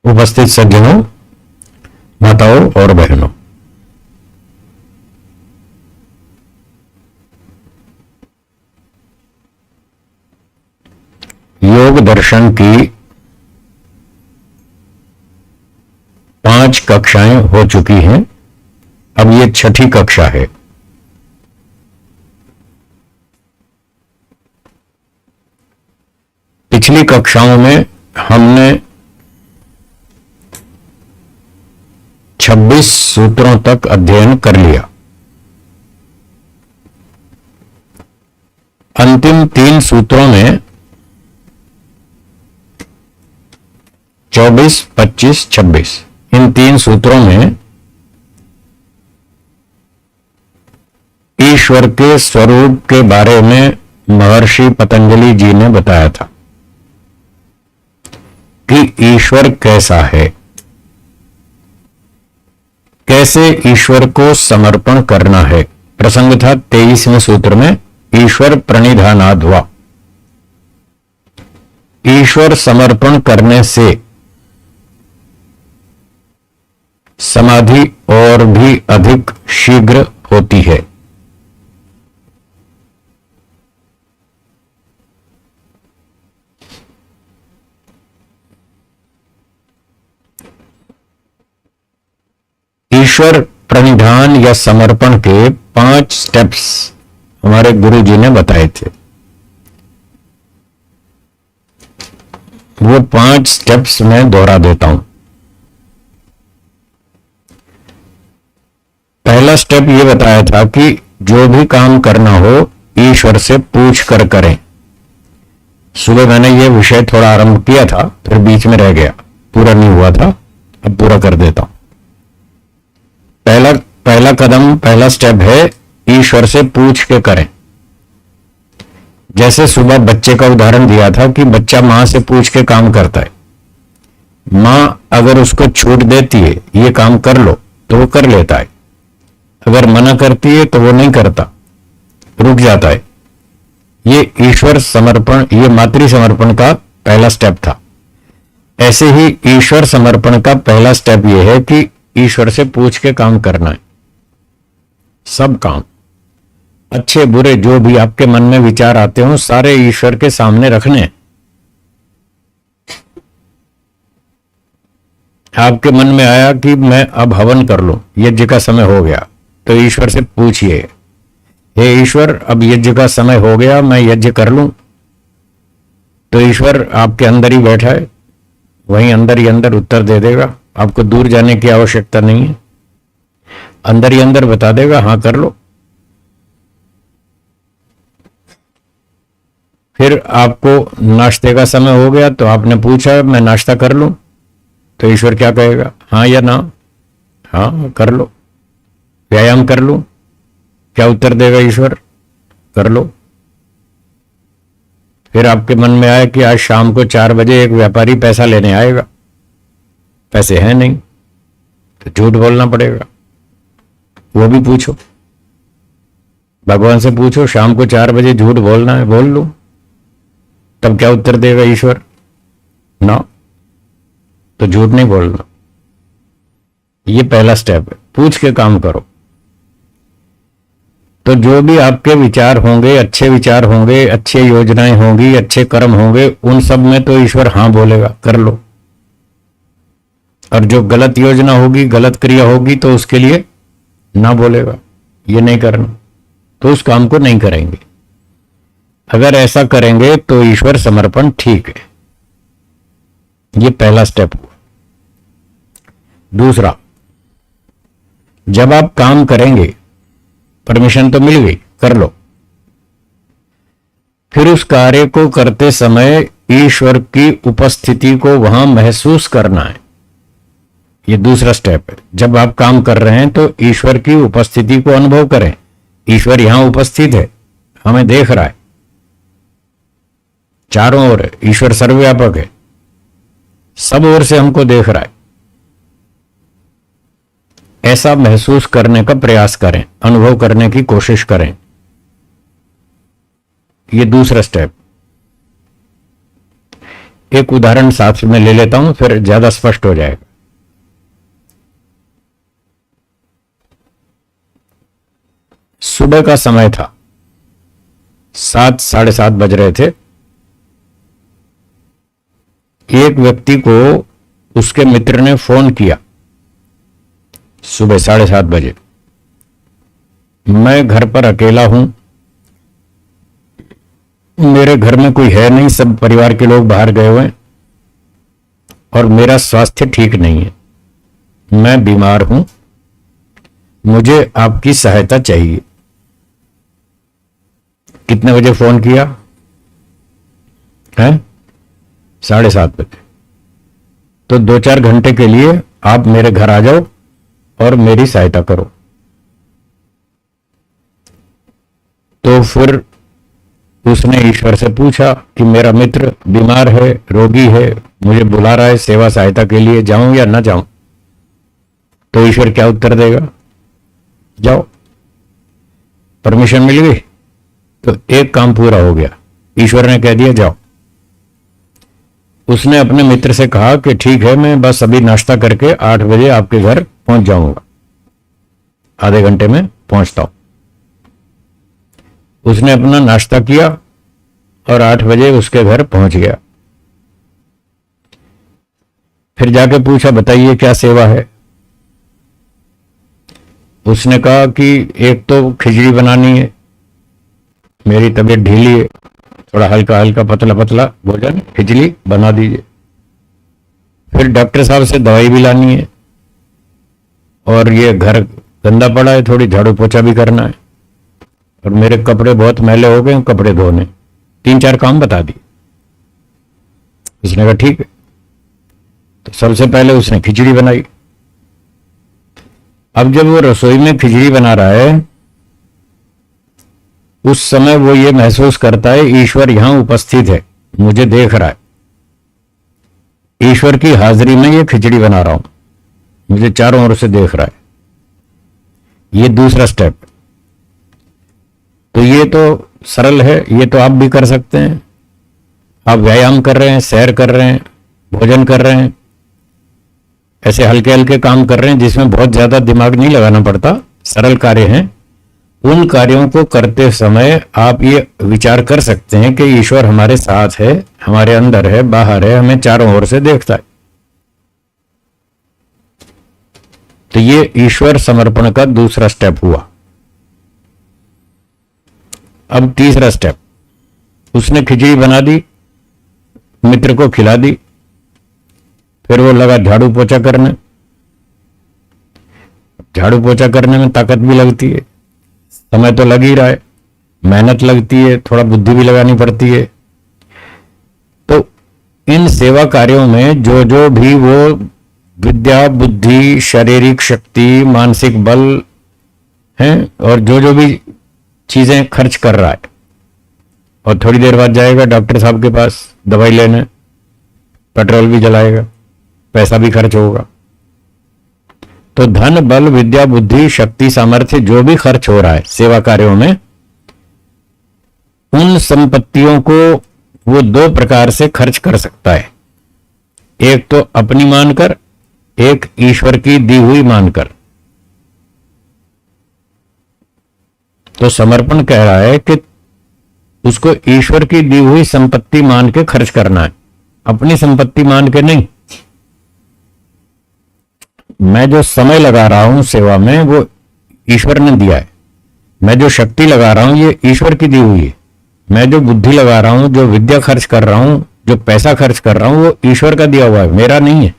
उपस्थित सज्जनों, माताओं और बहनों, योग दर्शन की 5 कक्षाएं हो चुकी हैं। अब ये 6ठी कक्षा है। पिछली कक्षाओं में हमने 26 सूत्रों तक अध्ययन कर लिया। अंतिम 3 सूत्रों में 24, 25, 26 इन 3 सूत्रों में ईश्वर के स्वरूप के बारे में महर्षि पतंजलि जी ने बताया था कि ईश्वर कैसा है, कैसे ईश्वर को समर्पण करना है। प्रसंग था 23वें सूत्र में ईश्वर प्रणिधानाद हुआ। ईश्वर समर्पण करने से समाधि और भी अधिक शीघ्र होती है। ईश्वर प्रणिधान या समर्पण के 5 स्टेप्स हमारे गुरु जी ने बताए थे। वो 5 स्टेप्स मैं दोहरा देता हूं। पहला स्टेप ये बताया था कि जो भी काम करना हो ईश्वर से पूछ कर करें। सुबह मैंने ये विषय थोड़ा आरंभ किया था, फिर बीच में रह गया, पूरा नहीं हुआ था, अब पूरा कर देता हूं। पहला कदम, पहला स्टेप है ईश्वर से पूछ के करें। जैसे सुबह बच्चे का उदाहरण दिया था कि बच्चा मां से पूछ के काम करता है। मां अगर उसको छूट देती है ये काम कर लो तो वो कर लेता है, अगर मना करती है तो वो नहीं करता, रुक जाता है। ये ईश्वर समर्पण, ये मातृ समर्पण का पहला स्टेप था। ऐसे ही ईश्वर समर्पण का पहला स्टेप ये है कि ईश्वर से पूछ के काम करना है। सब काम, अच्छे बुरे जो भी आपके मन में विचार आते हो, सारे ईश्वर के सामने रखने। आपके मन में आया कि मैं अब हवन कर लूं, यज्ञ का समय हो गया, तो ईश्वर से पूछिए, हे ईश्वर अब यज्ञ का समय हो गया, मैं यज्ञ कर लूं। तो ईश्वर आपके अंदर ही बैठा है, वहीं अंदर ही अंदर उत्तर दे देगा। आपको दूर जाने की आवश्यकता नहीं है, अंदर ही अंदर बता देगा, हां कर लो। फिर आपको नाश्ते का समय हो गया तो आपने पूछा मैं नाश्ता कर लूं, तो ईश्वर क्या कहेगा, हां या ना? हां कर लो। व्यायाम कर लूं, क्या उत्तर देगा ईश्वर? कर लो। फिर आपके मन में आया कि आज शाम को 4 बजे एक व्यापारी पैसा लेने आएगा, पैसे हैं नहीं, तो झूठ बोलना पड़ेगा, वो भी पूछो, भगवान से पूछो शाम को 4 बजे झूठ बोलना है, बोल लो। तब क्या उत्तर देगा ईश्वर? ना, तो झूठ नहीं बोलना। ये पहला स्टेप है, पूछ के काम करो। तो जो भी आपके विचार होंगे, अच्छे विचार होंगे, अच्छी योजनाएं होंगी, अच्छे कर्म होंगे, उन सब में तो ईश्वर हां बोलेगा, कर लो। और जो गलत योजना होगी, गलत क्रिया होगी, तो उसके लिए ना बोलेगा, ये नहीं करना, तो उस काम को नहीं करेंगे। अगर ऐसा करेंगे तो ईश्वर समर्पण ठीक है। ये पहला स्टेप हुआ। दूसरा, जब आप काम करेंगे, परमिशन तो मिल गई, कर लो। फिर उस कार्य को करते समय ईश्वर की उपस्थिति को वहां महसूस करना है। ये दूसरा स्टेप है। जब आप काम कर रहे हैं तो ईश्वर की उपस्थिति को अनुभव करें। ईश्वर यहां उपस्थित है, हमें देख रहा है, चारों ओर है, ईश्वर सर्वव्यापक है, सब ओर से हमको देख रहा है। ऐसा महसूस करने का प्रयास करें, अनुभव करने की कोशिश करें। ये दूसरा स्टेप। एक उदाहरण साथ में ले लेता हूं, फिर ज्यादा स्पष्ट हो जाएगा। सुबह का समय था, 7 साढ़े 7 बज रहे थे। एक व्यक्ति को उसके मित्र ने फोन किया सुबह 7:30 बजे। मैं घर पर अकेला हूं, मेरे घर में कोई है नहीं, सब परिवार के लोग बाहर गए हुए हैं और मेरा स्वास्थ्य ठीक नहीं है, मैं बीमार हूं, मुझे आपकी सहायता चाहिए। कितने बजे फोन किया है? 7:30 बजे। तो 2-4 घंटे के लिए आप मेरे घर आ जाओ और मेरी सहायता करो। तो फिर उसने ईश्वर से पूछा कि मेरा मित्र बीमार है, रोगी है, मुझे बुला रहा है सेवा सहायता के लिए, जाऊं या ना जाऊं? तो ईश्वर क्या उत्तर देगा? जाओ। परमिशन मिल गई तो एक काम पूरा हो गया। ईश्वर ने कह दिया जाओ। उसने अपने मित्र से कहा कि ठीक है, मैं बस अभी नाश्ता करके 8 बजे आपके घर पहुंच जाऊंगा, आधे घंटे में पहुंचता हूं। उसने अपना नाश्ता किया और 8 बजे उसके घर पहुंच गया। फिर जाके पूछा, बताइए क्या सेवा है? उसने कहा कि एक तो खिचड़ी बनानी है, मेरी तबीयत ढीली है, थोड़ा हल्का हल्का पतला पतला भोजन खिचड़ी बना दीजिए। फिर डॉक्टर साहब से दवाई भी लानी है और ये घर गंदा पड़ा है, थोड़ी झाड़ू पोछा भी करना है और मेरे कपड़े बहुत मैले हो गए, कपड़े धोने। 3-4 काम बता दिए। उसने कहा ठीक है। तो सबसे पहले उसने खिचड़ी बनाई। अब जब वो रसोई में खिचड़ी बना रहा है, उस समय वो ये महसूस करता है ईश्वर यहां उपस्थित है, मुझे देख रहा है, ईश्वर की हाजिरी में ये खिचड़ी बना रहा हूं, मुझे चारों ओर से देख रहा है। ये दूसरा स्टेप। तो ये तो सरल है, ये तो आप भी कर सकते हैं। आप व्यायाम कर रहे हैं, सैर कर रहे हैं, भोजन कर रहे हैं, ऐसे हल्के हल्के काम कर रहे हैं जिसमें बहुत ज्यादा दिमाग नहीं लगाना पड़ता, सरल कार्य हैं। उन कार्यों को करते समय आप ये विचार कर सकते हैं कि ईश्वर हमारे साथ है, हमारे अंदर है, बाहर है, हमें चारों ओर से देखता है। तो ये ईश्वर समर्पण का दूसरा स्टेप हुआ। अब तीसरा स्टेप, उसने खिचड़ी बना दी, मित्र को खिला दी, फिर वो लगा झाड़ू पोछा करने। झाड़ू पोछा करने में ताकत भी लगती है, समय तो लग ही रहा है, मेहनत लगती है, थोड़ा बुद्धि भी लगानी पड़ती है। तो इन सेवा कार्यों में जो जो भी वो विद्या, बुद्धि, शारीरिक शक्ति, मानसिक बल हैं और जो जो भी चीजें खर्च कर रहा है, और थोड़ी देर बाद जाएगा डॉक्टर साहब के पास दवाई लेने, पेट्रोल भी जलाएगा, पैसा भी खर्च होगा। तो धन, बल, विद्या, बुद्धि, शक्ति, सामर्थ्य जो भी खर्च हो रहा है सेवा कार्यों में, उन संपत्तियों को वो 2 प्रकार से खर्च कर सकता है। एक तो अपनी मानकर, एक ईश्वर की दी हुई मानकर। तो समर्पण कह रहा है कि उसको ईश्वर की दी हुई संपत्ति मान के खर्च करना है, अपनी संपत्ति मान के नहीं। मैं जो समय लगा रहा हूं सेवा में वो ईश्वर ने दिया है, मैं जो शक्ति लगा रहा हूं ये ईश्वर की दी हुई है, मैं जो बुद्धि लगा रहा हूं, जो विद्या खर्च कर रहा हूं, जो पैसा खर्च कर रहा हूं वो ईश्वर का दिया हुआ है, मेरा नहीं है।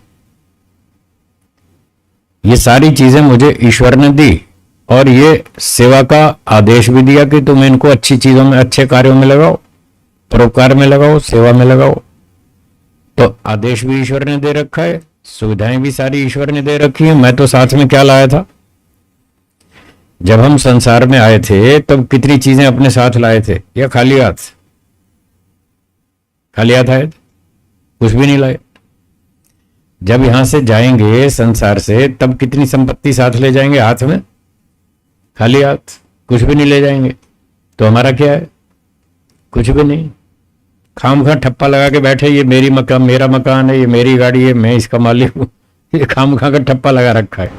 ये सारी चीजें मुझे ईश्वर ने दी और ये सेवा का आदेश भी दिया कि तुम इनको अच्छी चीजों में, अच्छे कार्यों में लगाओ, परोपकार में लगाओ, सेवा में लगाओ। तो आदेश भी ईश्वर ने दे रखा है, सुविधाएं भी सारी ईश्वर ने दे रखी है। मैं तो साथ में क्या लाया था? जब हम संसार में आए थे तब कितनी चीजें अपने साथ लाए थे, या खाली हाथ? खाली हाथ आए थे? कुछ भी नहीं लाए। जब यहां से जाएंगे संसार से तब कितनी संपत्ति साथ ले जाएंगे हाथ में? खाली हाथ, कुछ भी नहीं ले जाएंगे। तो हमारा क्या है? कुछ भी नहीं। खामखा ठप्पा लगा के बैठे, ये मेरी मकान, मेरा मकान है, ये मेरी गाड़ी है, मैं इसका मालिक हूं। ये खामखा का ठप्पा लगा रखा है।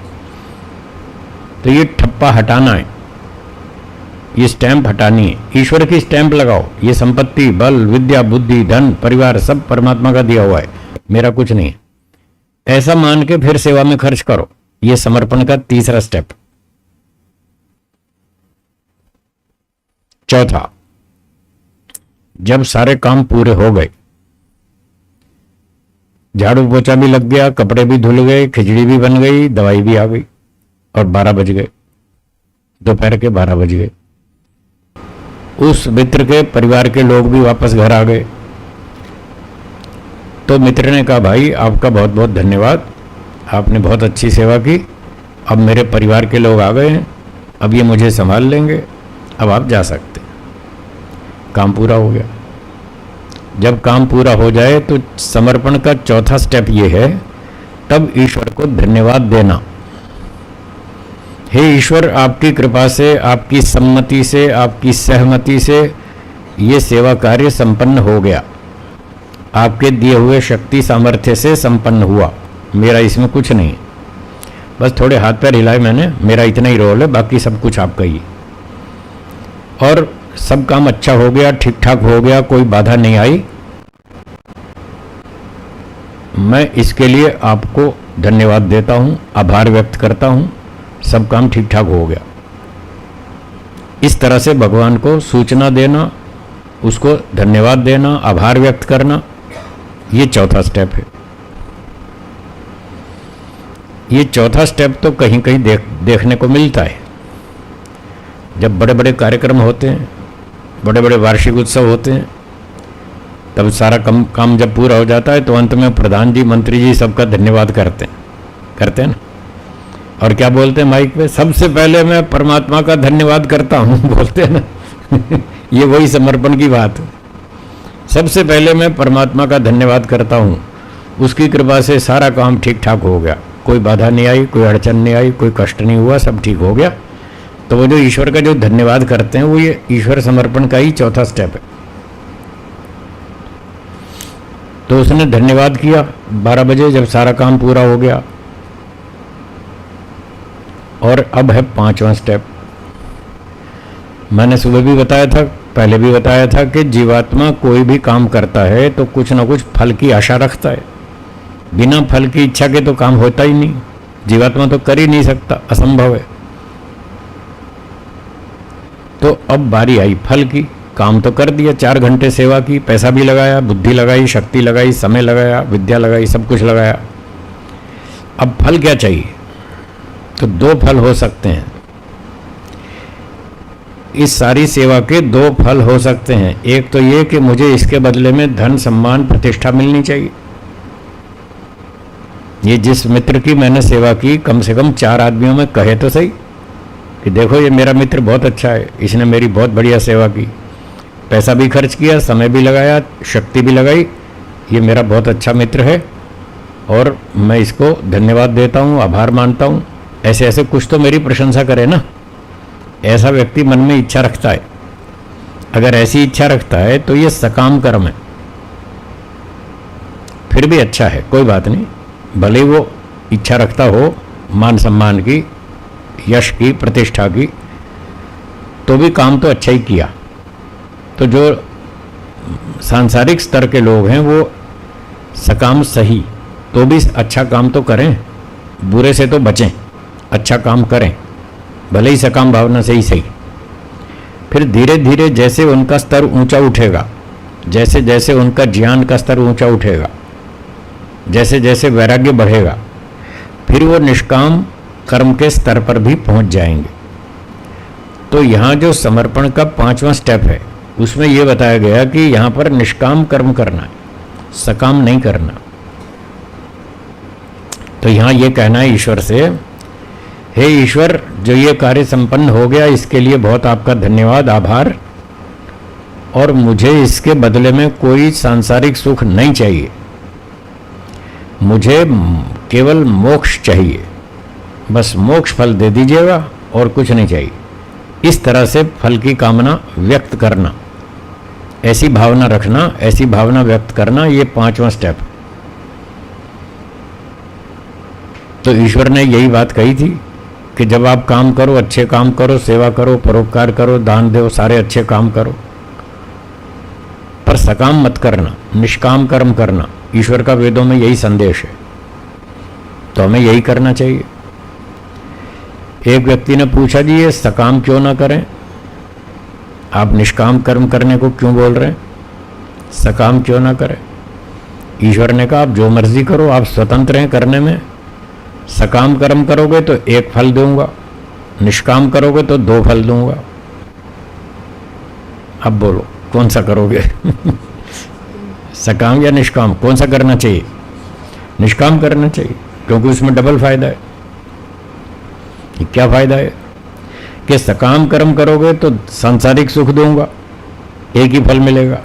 तो ये ठप्पा हटाना है, ये स्टैंप हटानी है। ईश्वर की स्टैंप लगाओ। ये संपत्ति, बल, विद्या, बुद्धि, धन, परिवार सब परमात्मा का दिया हुआ है, मेरा कुछ नहीं है, ऐसा मान के फिर सेवा में खर्च करो। ये समर्पण का तीसरा स्टेप। चौथा, जब सारे काम पूरे हो गए, झाड़ू पोछा भी लग गया, कपड़े भी धुल गए, खिचड़ी भी बन गई, दवाई भी आ गई, और 12 बज गए, दोपहर के 12 बज गए। उस मित्र के परिवार के लोग भी वापस घर आ गए। तो मित्र ने कहा, भाई आपका बहुत बहुत धन्यवाद, आपने बहुत अच्छी सेवा की, अब मेरे परिवार के लोग आ गए हैं, अब ये मुझे संभाल लेंगे, अब आप जा सकते। काम पूरा हो गया। जब काम पूरा हो जाए तो समर्पण का चौथा स्टेप ये है, तब ईश्वर को धन्यवाद देना। हे ईश्वर, आपकी कृपा से, आपकी सम्मति से, आपकी सहमति से ये सेवा कार्य संपन्न हो गया, आपके दिए हुए शक्ति सामर्थ्य से संपन्न हुआ, मेरा इसमें कुछ नहीं। बस थोड़े हाथ पैर हिलाए मैंने, मेरा इतना ही रोल है, बाकी सब कुछ आपका ही। और सब काम अच्छा हो गया, ठीक ठाक हो गया, कोई बाधा नहीं आई, मैं इसके लिए आपको धन्यवाद देता हूं, आभार व्यक्त करता हूं, सब काम ठीक ठाक हो गया। इस तरह से भगवान को सूचना देना, उसको धन्यवाद देना, आभार व्यक्त करना, ये चौथा स्टेप है। ये चौथा स्टेप तो कहीं कहीं देखने को मिलता है। जब बड़े बड़े कार्यक्रम होते हैं, बड़े बड़े वार्षिक उत्सव होते हैं, तब सारा काम जब पूरा हो जाता है तो अंत में प्रधान जी, मंत्री जी सबका धन्यवाद करते हैं ना। और क्या बोलते हैं माइक पे, सबसे पहले मैं परमात्मा का धन्यवाद करता हूँ, बोलते हैं ना। ये वही समर्पण की बात है। सबसे पहले मैं परमात्मा का धन्यवाद करता हूँ, उसकी कृपा से सारा काम ठीक ठाक हो गया, कोई बाधा नहीं आई, कोई अड़चन नहीं आई, कोई कष्ट नहीं हुआ, सब ठीक हो गया। तो वो जो ईश्वर का जो धन्यवाद करते हैं, वो ये ईश्वर समर्पण का ही चौथा स्टेप है। तो उसने धन्यवाद किया 12 बजे जब सारा काम पूरा हो गया। और अब है 5वां स्टेप। मैंने सुबह भी बताया था, पहले भी बताया था कि जीवात्मा कोई भी काम करता है तो कुछ ना कुछ फल की आशा रखता है। बिना फल की इच्छा के तो काम होता ही नहीं, जीवात्मा तो कर ही नहीं सकता, असंभव है। तो अब बारी आई फल की। काम तो कर दिया, 4 घंटे सेवा की, पैसा भी लगाया, बुद्धि लगाई, शक्ति लगाई, समय लगाया, विद्या लगाई, सब कुछ लगाया। अब फल क्या चाहिए? तो 2 फल हो सकते हैं। इस सारी सेवा के 2 फल हो सकते हैं। एक तो ये कि मुझे इसके बदले में धन, सम्मान, प्रतिष्ठा मिलनी चाहिए। ये जिस मित्र की मैंने सेवा की, कम से कम 4 आदमियों में कहे तो सही कि देखो ये मेरा मित्र बहुत अच्छा है, इसने मेरी बहुत बढ़िया सेवा की, पैसा भी खर्च किया, समय भी लगाया, शक्ति भी लगाई, ये मेरा बहुत अच्छा मित्र है और मैं इसको धन्यवाद देता हूँ, आभार मानता हूँ। ऐसे ऐसे कुछ तो मेरी प्रशंसा करे ना। ऐसा व्यक्ति मन में इच्छा रखता है। अगर ऐसी इच्छा रखता है तो ये सकाम कर्म है, फिर भी अच्छा है, कोई बात नहीं। भले वो इच्छा रखता हो मान सम्मान की, यश की, प्रतिष्ठा की, तो भी काम तो अच्छा ही किया। तो जो सांसारिक स्तर के लोग हैं वो सकाम सही, तो भी अच्छा काम तो करें, बुरे से तो बचें, अच्छा काम करें, भले ही सकाम भावना से ही सही। फिर धीरे धीरे जैसे उनका स्तर ऊंचा उठेगा, जैसे जैसे उनका ज्ञान का स्तर ऊंचा उठेगा, जैसे जैसे वैराग्य बढ़ेगा, फिर वो निष्काम कर्म के स्तर पर भी पहुंच जाएंगे। तो यहाँ जो समर्पण का 5वां स्टेप है, उसमें यह बताया गया कि यहाँ पर निष्काम कर्म करना है, सकाम नहीं करना। तो यहाँ ये कहना है ईश्वर से, हे ईश्वर, जो ये कार्य संपन्न हो गया इसके लिए बहुत आपका धन्यवाद, आभार। और मुझे इसके बदले में कोई सांसारिक सुख नहीं चाहिए, मुझे केवल मोक्ष चाहिए, बस मोक्ष फल दे दीजिएगा और कुछ नहीं चाहिए। इस तरह से फल की कामना व्यक्त करना, ऐसी भावना रखना, ऐसी भावना व्यक्त करना, ये 5वां स्टेप। तो ईश्वर ने यही बात कही थी कि जब आप काम करो, अच्छे काम करो, सेवा करो, परोपकार करो, दान दो, सारे अच्छे काम करो, पर सकाम मत करना, निष्काम कर्म करना। ईश्वर का वेदों में यही संदेश है, तो हमें यही करना चाहिए। एक व्यक्ति ने पूछा, जी ये सकाम क्यों ना करें, आप निष्काम कर्म करने को क्यों बोल रहे हैं, सकाम क्यों ना करें? ईश्वर ने कहा, आप जो मर्जी करो, आप स्वतंत्र हैं करने में। सकाम कर्म करोगे तो 1 फल दूंगा, निष्काम करोगे तो 2 फल दूंगा। अब बोलो कौन सा करोगे? सकाम या निष्काम, कौन सा करना चाहिए? निष्काम करना चाहिए, क्योंकि उसमें डबल फायदा है। क्या फायदा है कि सकाम कर्म करोगे तो सांसारिक सुख दूंगा, 1 ही फल मिलेगा,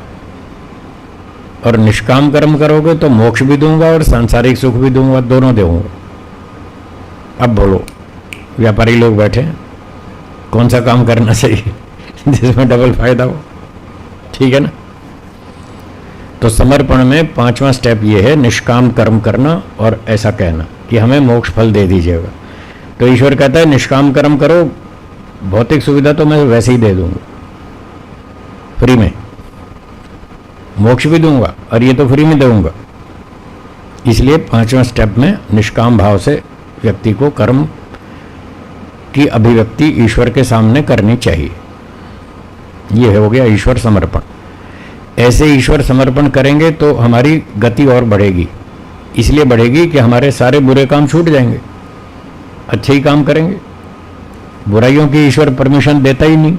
और निष्काम कर्म करोगे तो मोक्ष भी दूंगा और सांसारिक सुख भी दूंगा, दोनों दूंगा। अब बोलो, व्यापारी लोग बैठे हैं, कौन सा काम करना चाहिए जिसमें डबल फायदा हो? ठीक है ना? तो समर्पण में 5वां स्टेप ये है, निष्काम कर्म करना और ऐसा कहना कि हमें मोक्ष फल दे दीजिएगा। तो ईश्वर कहता है निष्काम कर्म करो, भौतिक सुविधा तो मैं वैसे ही दे दूंगा फ्री में, मोक्ष भी दूंगा और ये तो फ्री में दूंगा। इसलिए 5वां स्टेप में निष्काम भाव से व्यक्ति को कर्म की अभिव्यक्ति ईश्वर के सामने करनी चाहिए। ये हो गया ईश्वर समर्पण। ऐसे ईश्वर समर्पण करेंगे तो हमारी गति और बढ़ेगी। इसलिए बढ़ेगी कि हमारे सारे बुरे काम छूट जाएंगे, अच्छे ही काम करेंगे। बुराइयों की ईश्वर परमिशन देता ही नहीं।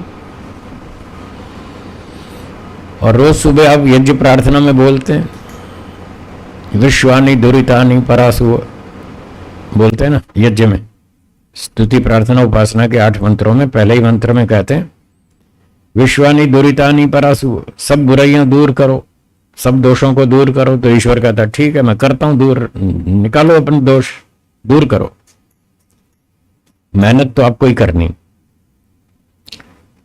और रोज सुबह आप यज्ञ प्रार्थना में बोलते हैं, विश्वानि दुरितानि परासु, बोलते हैं ना यज्ञ में। स्तुति प्रार्थना उपासना के 8 मंत्रों में पहले ही मंत्र में कहते हैं, विश्वानि दुरितानि परासु, सब बुराइयां दूर करो, सब दोषों को दूर करो। तो ईश्वर कहता है ठीक है मैं करता हूं, दूर निकालो अपने दोष, दूर करो। मेहनत तो आपको ही करनी।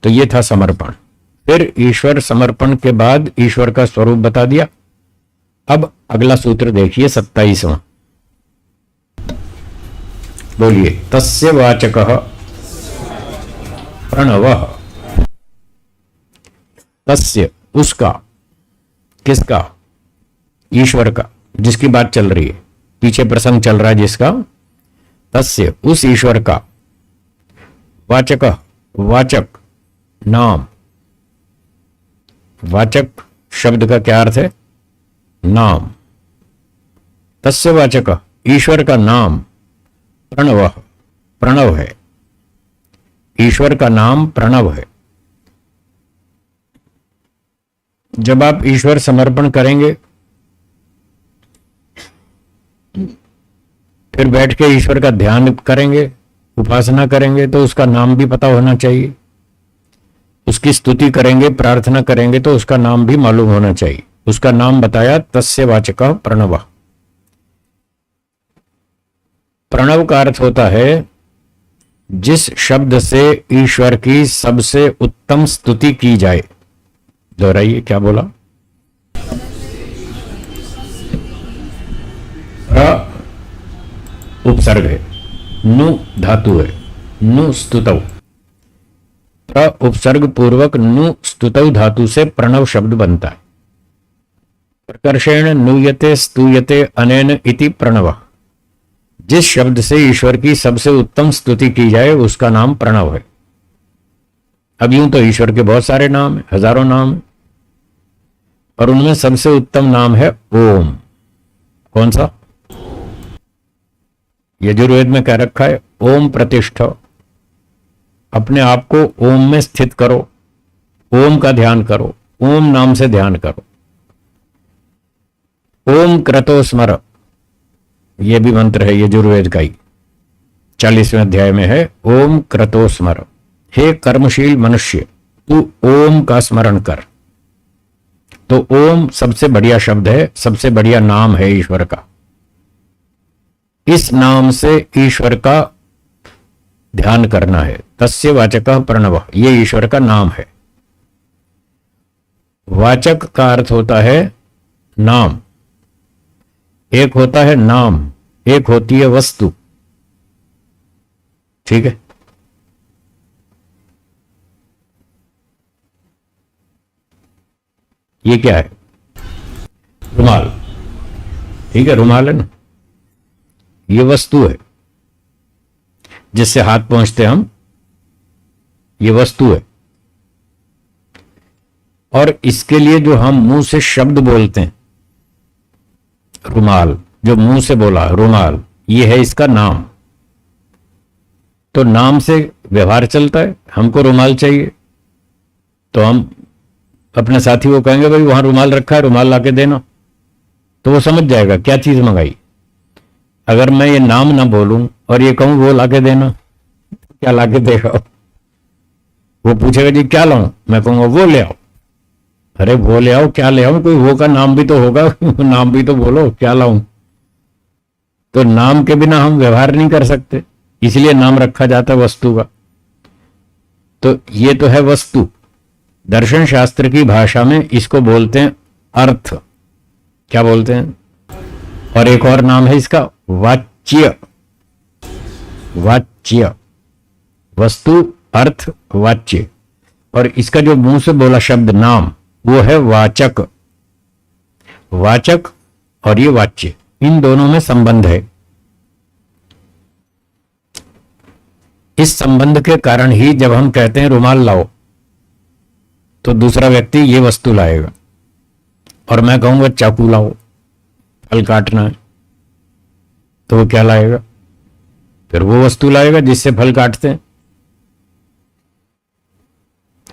तो ये था समर्पण। फिर ईश्वर समर्पण के बाद ईश्वर का स्वरूप बता दिया। अब अगला सूत्र देखिए 27वां। बोलिए, तस्य वाचकः प्रणवः। तस्य, उसका, किसका? ईश्वर का, जिसकी बात चल रही है, पीछे प्रसंग चल रहा है जिसका। तस्य, उस ईश्वर का, वाचक, वाचक नाम। वाचक शब्द का क्या अर्थ है? नाम। तस्य वाचक, ईश्वर का नाम, प्रणव, प्रणव है। ईश्वर का नाम प्रणव है। जब आप ईश्वर समर्पण करेंगे, फिर बैठ के ईश्वर का ध्यान करेंगे, उपासना करेंगे, तो उसका नाम भी पता होना चाहिए। उसकी स्तुति करेंगे, प्रार्थना करेंगे, तो उसका नाम भी मालूम होना चाहिए। उसका नाम बताया, तस्य वाचकः प्रणवः। प्रणव का अर्थ होता है जिस शब्द से ईश्वर की सबसे उत्तम स्तुति की जाए। दोहराइए, क्या बोला? उपसर्ग है, नु धातु है, नु स्तुतौ। उपसर्ग पूर्वक नु स्तुतौ धातु से प्रणव शब्द बनता है। प्रकर्षेण नुयते स्तूयते अनेन इति प्रणव। जिस शब्द से ईश्वर की सबसे उत्तम स्तुति की जाए उसका नाम प्रणव है। अब यूं तो ईश्वर के बहुत सारे नाम हैं, हजारों नाम हैं, और उनमें सबसे उत्तम नाम है ओम। कौन सा? यजुर्वेद में कह रखा है, ओम प्रतिष्ठ। अपने आप को ओम में स्थित करो, ओम का ध्यान करो, ओम नाम से ध्यान करो। ओम क्रतो स्मर, यह भी मंत्र है यजुर्वेद का ही, 40वें अध्याय में है। ओम क्रतो स्मर, हे कर्मशील मनुष्य तू ओम का स्मरण कर। तो ओम सबसे बढ़िया शब्द है, सबसे बढ़िया नाम है ईश्वर का। इस नाम से ईश्वर का ध्यान करना है। तस्य वाचकः प्रणवः, ये ईश्वर का नाम है। वाचक का अर्थ होता है नाम। एक होता है नाम, एक होती है वस्तु। ठीक है। ये क्या है? रुमाल। ठीक है, रुमाल है ना, ये वस्तु है जिससे हाथ पहुंचते हम, ये वस्तु है। और इसके लिए जो हम मुंह से शब्द बोलते हैं, रुमाल, जो मुंह से बोला रुमाल, ये है इसका नाम। तो नाम से व्यवहार चलता है। हमको रुमाल चाहिए तो हम अपने साथी को कहेंगे भाई वहां रुमाल रखा है, रुमाल लाके देना, तो वो समझ जाएगा क्या चीज मंगाई। अगर मैं ये नाम ना बोलूं और ये कहूं वो लाके देना, क्या लाके देगा? वो पूछेगा जी क्या लाऊं, मैं कहूंगा वो ले आओ। अरे वो ले आओ, क्या ले आओ? कोई वो का नाम भी तो होगा नाम भी तो बोलो, क्या लाऊं? तो नाम के बिना हम व्यवहार नहीं कर सकते, इसलिए नाम रखा जाता है वस्तु का। तो ये तो है वस्तु। दर्शन शास्त्र की भाषा में इसको बोलते हैं अर्थ। क्या बोलते हैं? और एक और नाम है इसका वाच्य। वाच्य, वस्तु, अर्थ, वाच्य। और इसका जो मुंह से बोला शब्द नाम, वो है वाचक। वाचक और ये वाच्य, इन दोनों में संबंध है। इस संबंध के कारण ही जब हम कहते हैं रुमाल लाओ, तो दूसरा व्यक्ति ये वस्तु लाएगा। और मैं कहूंगा चाकू लाओ, फल काटना है, तो वो क्या लाएगा? फिर वो वस्तु लाएगा जिससे फल काटते हैं।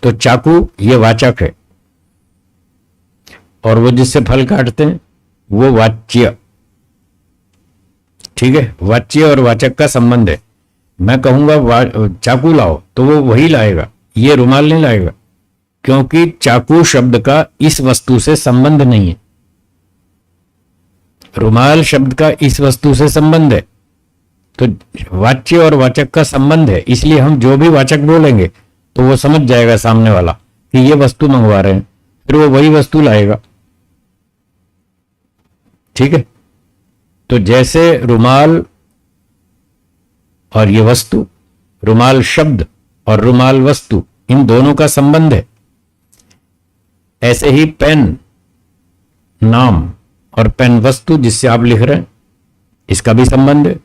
तो चाकू ये वाचक है, और वो जिससे फल काटते हैं वो वाच्य। ठीक है, वाच्य और वाचक का संबंध है। मैं कहूंगा चाकू लाओ, तो वो वही लाएगा, ये रुमाल नहीं लाएगा, क्योंकि चाकू शब्द का इस वस्तु से संबंध नहीं है। रुमाल शब्द का इस वस्तु से संबंध है। तो वाच्य और वाचक का संबंध है, इसलिए हम जो भी वाचक बोलेंगे तो वो समझ जाएगा सामने वाला कि ये वस्तु मंगवा रहे हैं, फिर वो वही वस्तु लाएगा। ठीक है। तो जैसे रुमाल और ये वस्तु, रुमाल शब्द और रुमाल वस्तु, इन दोनों का संबंध है, ऐसे ही पेन नाम और पेन वस्तु जिससे आप लिख रहे हैं, इसका भी संबंध है।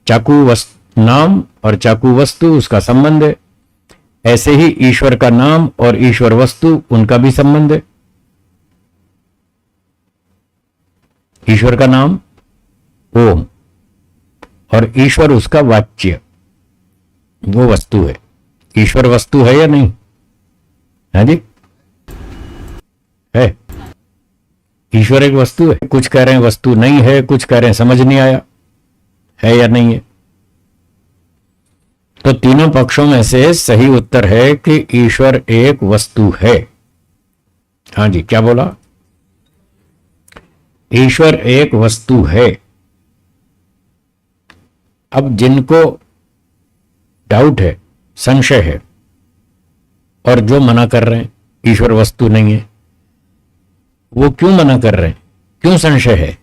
चाकू नाम और चाकू वस्तु, उसका संबंध है। ऐसे ही ईश्वर का नाम और ईश्वर वस्तु, उनका भी संबंध है। ईश्वर का नाम ओम, और ईश्वर उसका वाच्य, वो वस्तु है। ईश्वर वस्तु है या नहीं? है जी, है। ईश्वर एक वस्तु है। कुछ कह रहे हैं वस्तु नहीं है, कुछ कह रहे हैं समझ नहीं आया, है या नहीं है? तो तीनों पक्षों में से सही उत्तर है कि ईश्वर एक वस्तु है। हाँ जी, क्या बोला? ईश्वर एक वस्तु है। अब जिनको डाउट है, संशय है, और जो मना कर रहे हैं ईश्वर वस्तु नहीं है, वो क्यों मना कर रहे हैं? क्यों संशय है?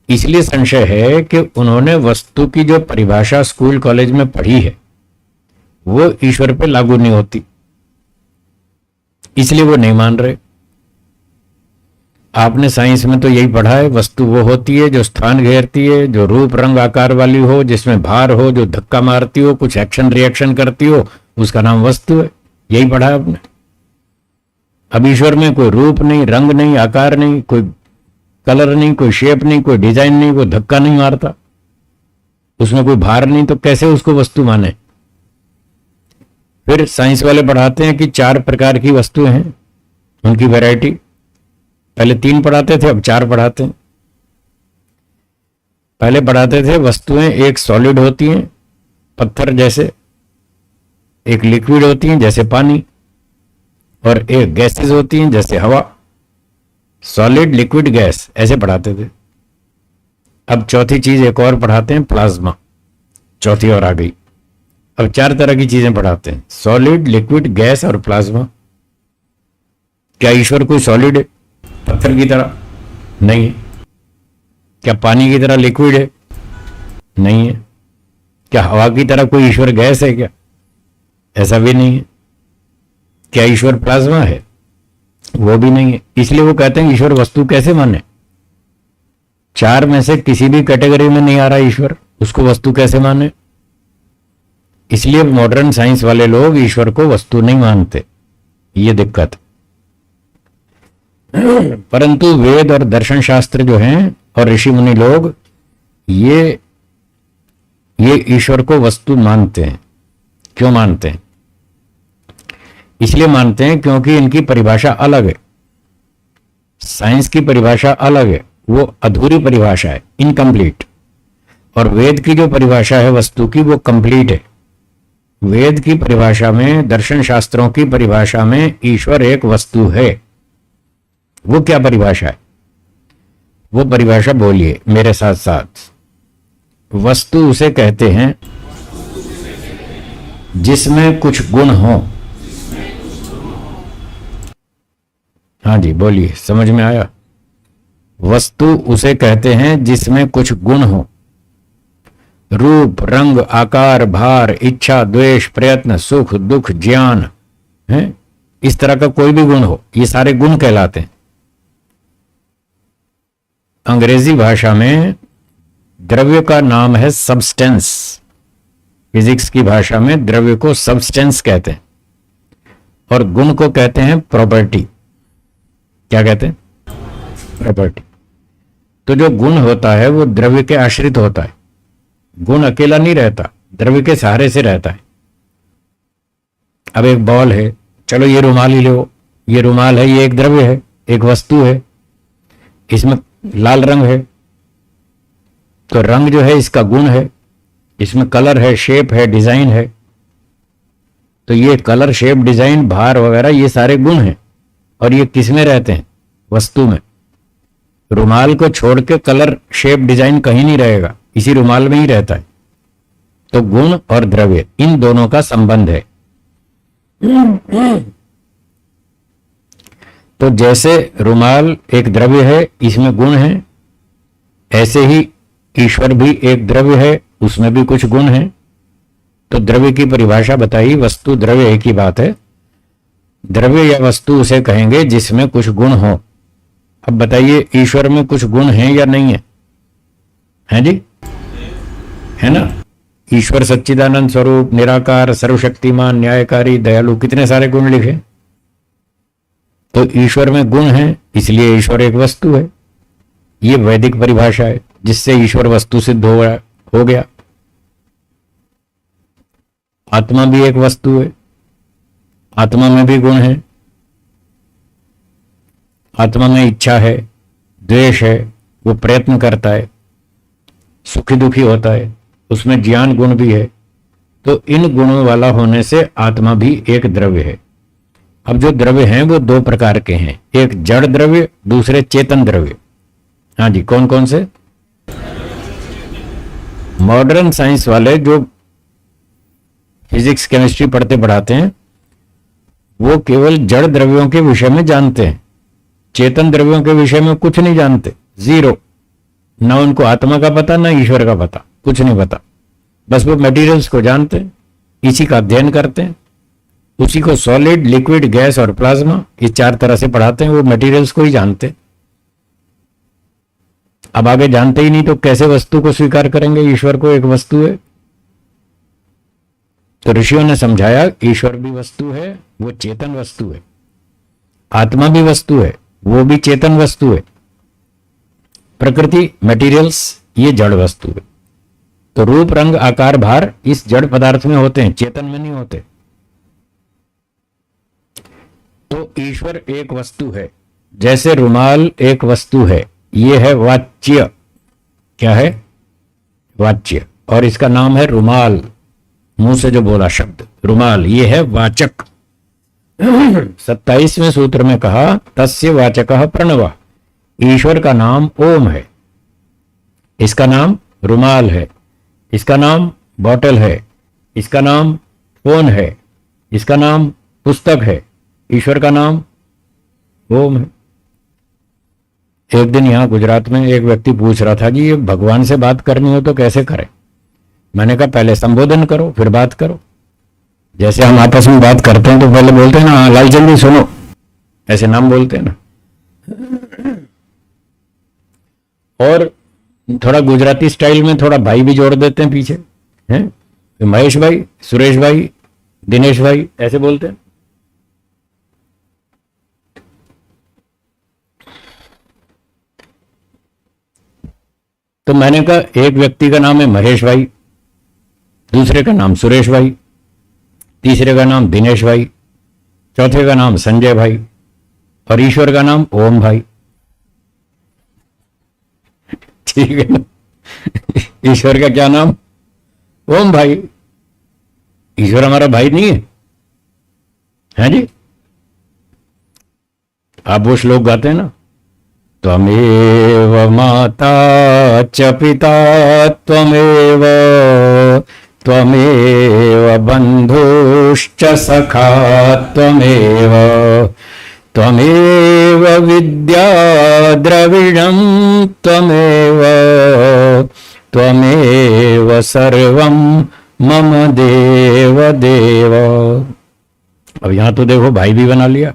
इसलिए संशय है कि उन्होंने वस्तु की जो परिभाषा स्कूल कॉलेज में पढ़ी है वो ईश्वर पे लागू नहीं होती, इसलिए वो नहीं मान रहे। आपने साइंस में तो यही पढ़ा है, वस्तु वो होती है जो स्थान घेरती है, जो रूप रंग आकार वाली हो, जिसमें भार हो, जो धक्का मारती हो, कुछ एक्शन रिएक्शन करती हो, उसका नाम वस्तु है। यही पढ़ा है आपने। अब ईश्वर में कोई रूप नहीं, रंग नहीं, आकार नहीं, कोई कलर नहीं, कोई शेप नहीं, कोई डिजाइन नहीं, कोई धक्का नहीं मारता, उसमें कोई भार नहीं, तो कैसे उसको वस्तु माने? फिर साइंस वाले पढ़ाते हैं कि 4 प्रकार की वस्तुएं हैं, उनकी वैरायटी। पहले 3 पढ़ाते थे, अब 4 पढ़ाते हैं। पहले पढ़ाते थे वस्तुएं एक सॉलिड होती हैं पत्थर जैसे, एक लिक्विड होती हैं जैसे पानी, और एक गैसेस होती हैं जैसे हवा। सॉलिड, लिक्विड, गैस, ऐसे पढ़ाते थे। अब चौथी चीज एक और पढ़ाते हैं, प्लाज्मा। चौथी और आ गई। अब 4 तरह की चीजें पढ़ाते हैं, सॉलिड, लिक्विड, गैस और प्लाज्मा। क्या ईश्वर कोई सॉलिड है, पत्थर की तरह? नहीं है। क्या पानी की तरह लिक्विड है? नहीं है। क्या हवा की तरह कोई ईश्वर गैस है क्या? ऐसा भी नहीं है। क्या ईश्वर प्लाज्मा है? वो भी नहीं है। इसलिए वो कहते हैं ईश्वर वस्तु कैसे माने? चार में से किसी भी कैटेगरी में नहीं आ रहा ईश्वर, उसको वस्तु कैसे माने? इसलिए मॉडर्न साइंस वाले लोग ईश्वर को वस्तु नहीं मानते, ये दिक्कत। परंतु वेद और दर्शन शास्त्र जो हैं और ऋषि मुनि लोग ये ईश्वर को वस्तु मानते हैं। क्यों मानते हैं? इसलिए मानते हैं क्योंकि इनकी परिभाषा अलग है। साइंस की परिभाषा अलग है, वो अधूरी परिभाषा है, इनकम्प्लीट। और वेद की जो परिभाषा है वस्तु की, वो कंप्लीट है। वेद की परिभाषा में, दर्शन शास्त्रों की परिभाषा में ईश्वर एक वस्तु है। वो क्या परिभाषा है? वो परिभाषा बोलिए मेरे साथ साथ। वस्तु उसे कहते हैं जिसमें कुछ गुण हो। हाँ जी बोलिए, समझ में आया? वस्तु उसे कहते हैं जिसमें कुछ गुण हो। रूप, रंग, आकार, भार, इच्छा, द्वेष, प्रयत्न, सुख, दुख, ज्ञान है, इस तरह का कोई भी गुण हो, ये सारे गुण कहलाते हैं। अंग्रेजी भाषा में द्रव्य का नाम है सब्सटेंस। फिजिक्स की भाषा में द्रव्य को सब्सटेंस कहते हैं और गुण को कहते हैं प्रॉपर्टी। क्या कहते हैं? प्रॉपर्टी। तो जो गुण होता है वो द्रव्य के आश्रित होता है। गुण अकेला नहीं रहता, द्रव्य के सहारे से रहता है। अब एक बॉल है, चलो ये रुमाल ही लो, ये रुमाल है, ये एक द्रव्य है, एक वस्तु है। इसमें लाल रंग है तो रंग जो है इसका गुण है। इसमें कलर है, शेप है, डिजाइन है। तो ये कलर, शेप, डिजाइन, भार वगैरह ये सारे गुण हैं। और ये किस में रहते हैं? वस्तु में। रुमाल को छोड़ के कलर, शेप, डिजाइन कहीं नहीं रहेगा, इसी रुमाल में ही रहता है। तो गुण और द्रव्य, इन दोनों का संबंध है। तो जैसे रुमाल एक द्रव्य है, इसमें गुण है, ऐसे ही ईश्वर भी एक द्रव्य है, उसमें भी कुछ गुण है। तो द्रव्य की परिभाषा बताई। वस्तु द्रव्य एक ही बात है। द्रव्य या वस्तु उसे कहेंगे जिसमें कुछ गुण हो। अब बताइए ईश्वर में कुछ गुण हैं या नहीं है? हैं जी? है ना? ईश्वर सच्चिदानंद स्वरूप, निराकार, सर्वशक्तिमान, न्यायकारी, दयालु, कितने सारे गुण लिखे। तो ईश्वर में गुण हैं, इसलिए ईश्वर एक वस्तु है। ये वैदिक परिभाषा है जिससे ईश्वर वस्तु सिद्ध हो गया। आत्मा भी एक वस्तु है, आत्मा में भी गुण है। आत्मा में इच्छा है, द्वेष है, वो प्रयत्न करता है, सुखी दुखी होता है, उसमें ज्ञान गुण भी है। तो इन गुणों वाला होने से आत्मा भी एक द्रव्य है। अब जो द्रव्य हैं वो दो प्रकार के हैं, एक जड़ द्रव्य, दूसरे चेतन द्रव्य। हाँ जी, कौन कौन से? मॉडर्न साइंस वाले जो फिजिक्स, केमिस्ट्री पढ़ते पढ़ाते हैं वो केवल जड़ द्रव्यों के विषय में जानते हैं, चेतन द्रव्यों के विषय में कुछ नहीं जानते, जीरो। ना उनको आत्मा का पता, ना ईश्वर का पता, कुछ नहीं पता। बस वो मटेरियल्स को जानते हैं, इसी का अध्ययन करते हैं, उसी को सॉलिड, लिक्विड, गैस और प्लाज्मा, ये चार तरह से पढ़ाते हैं। वो मटेरियल्स को ही जानते हैं। अब आगे जानते ही नहीं तो कैसे वस्तु को स्वीकार करेंगे, ईश्वर को एक वस्तु है। तो ऋषियों ने समझाया ईश्वर भी वस्तु है, वो चेतन वस्तु है। आत्मा भी वस्तु है, वो भी चेतन वस्तु है। प्रकृति, मटेरियल्स, ये जड़ वस्तु है। तो रूप, रंग, आकार, भार इस जड़ पदार्थ में होते हैं, चेतन में नहीं होते। तो ईश्वर एक वस्तु है। जैसे रुमाल एक वस्तु है, ये है वाच्य। क्या है? वाच्य। और इसका नाम है रुमाल, मुंह से जो बोला शब्द रुमाल, ये है वाचक। 27वें सूत्र में कहा तस्य वाचकः प्रणवः। ईश्वर का नाम ओम है, इसका नाम रुमाल है, इसका नाम बॉटल है, इसका नाम फोन है, इसका नाम पुस्तक है। ईश्वर का नाम ओम है। एक दिन यहां गुजरात में एक व्यक्ति पूछ रहा था कि ये भगवान से बात करनी हो तो कैसे करें। मैंने कहा पहले संबोधन करो फिर बात करो। जैसे हम आपस में बात करते हैं तो पहले बोलते हैं ना, हाँ लाल जल्दी सुनो, ऐसे नाम बोलते हैं ना। और थोड़ा गुजराती स्टाइल में थोड़ा भाई भी जोड़ देते हैं पीछे, हैं तो महेश भाई, सुरेश भाई, दिनेश भाई, ऐसे बोलते हैं। तो मैंने कहा एक व्यक्ति का नाम है महेश भाई, दूसरे का नाम सुरेश भाई, तीसरे का नाम दिनेश भाई, चौथे का नाम संजय भाई और ईश्वर का नाम ओम भाई। ठीक है ना? ईश्वर का क्या नाम? ओम भाई। ईश्वर हमारा भाई नहीं है जी? आप वो श्लोक गाते हैं ना, त्वमेव माता च पिता त्वमेव त्वमेव बंधुश्च सखा त्वमेव त्वमेव विद्या द्रविणं त्वमेव त्वमेव सर्वं मम देव देव। अब यहां तो देखो भाई भी बना लिया,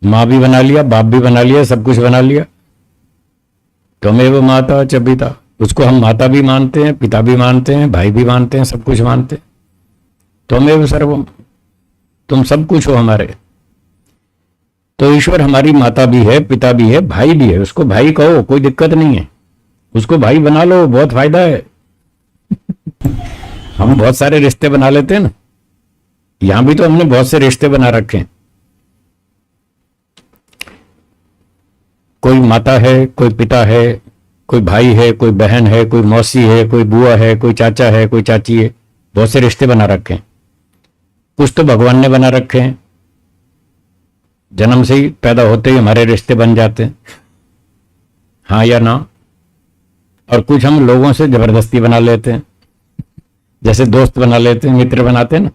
माँ भी बना लिया, बाप भी बना लिया, सब कुछ बना लिया। त्वमेव माता च पिता, उसको हम माता भी मानते हैं, पिता भी मानते हैं, भाई भी मानते हैं, सब कुछ मानते हैं। त्वमेव सर्वम, तुम सब कुछ हो हमारे। तो ईश्वर हमारी माता भी है, पिता भी है, भाई भी है। उसको भाई कहो, कोई दिक्कत नहीं है, उसको भाई बना लो, बहुत फायदा है। हम बहुत सारे रिश्ते बना लेते हैं ना, यहां भी तो हमने बहुत से रिश्ते बना रखे हैं। कोई माता है, कोई पिता है, कोई भाई है, कोई बहन है, कोई मौसी है, कोई बुआ है, कोई चाचा है, कोई चाची है, बहुत से रिश्ते बना रखे हैं। कुछ तो भगवान ने बना रखे हैं, जन्म से ही पैदा होते ही हमारे रिश्ते बन जाते हैं, हाँ या ना। और कुछ हम लोगों से जबरदस्ती बना लेते हैं, जैसे दोस्त बना लेते हैं, मित्र बनाते हैं ना।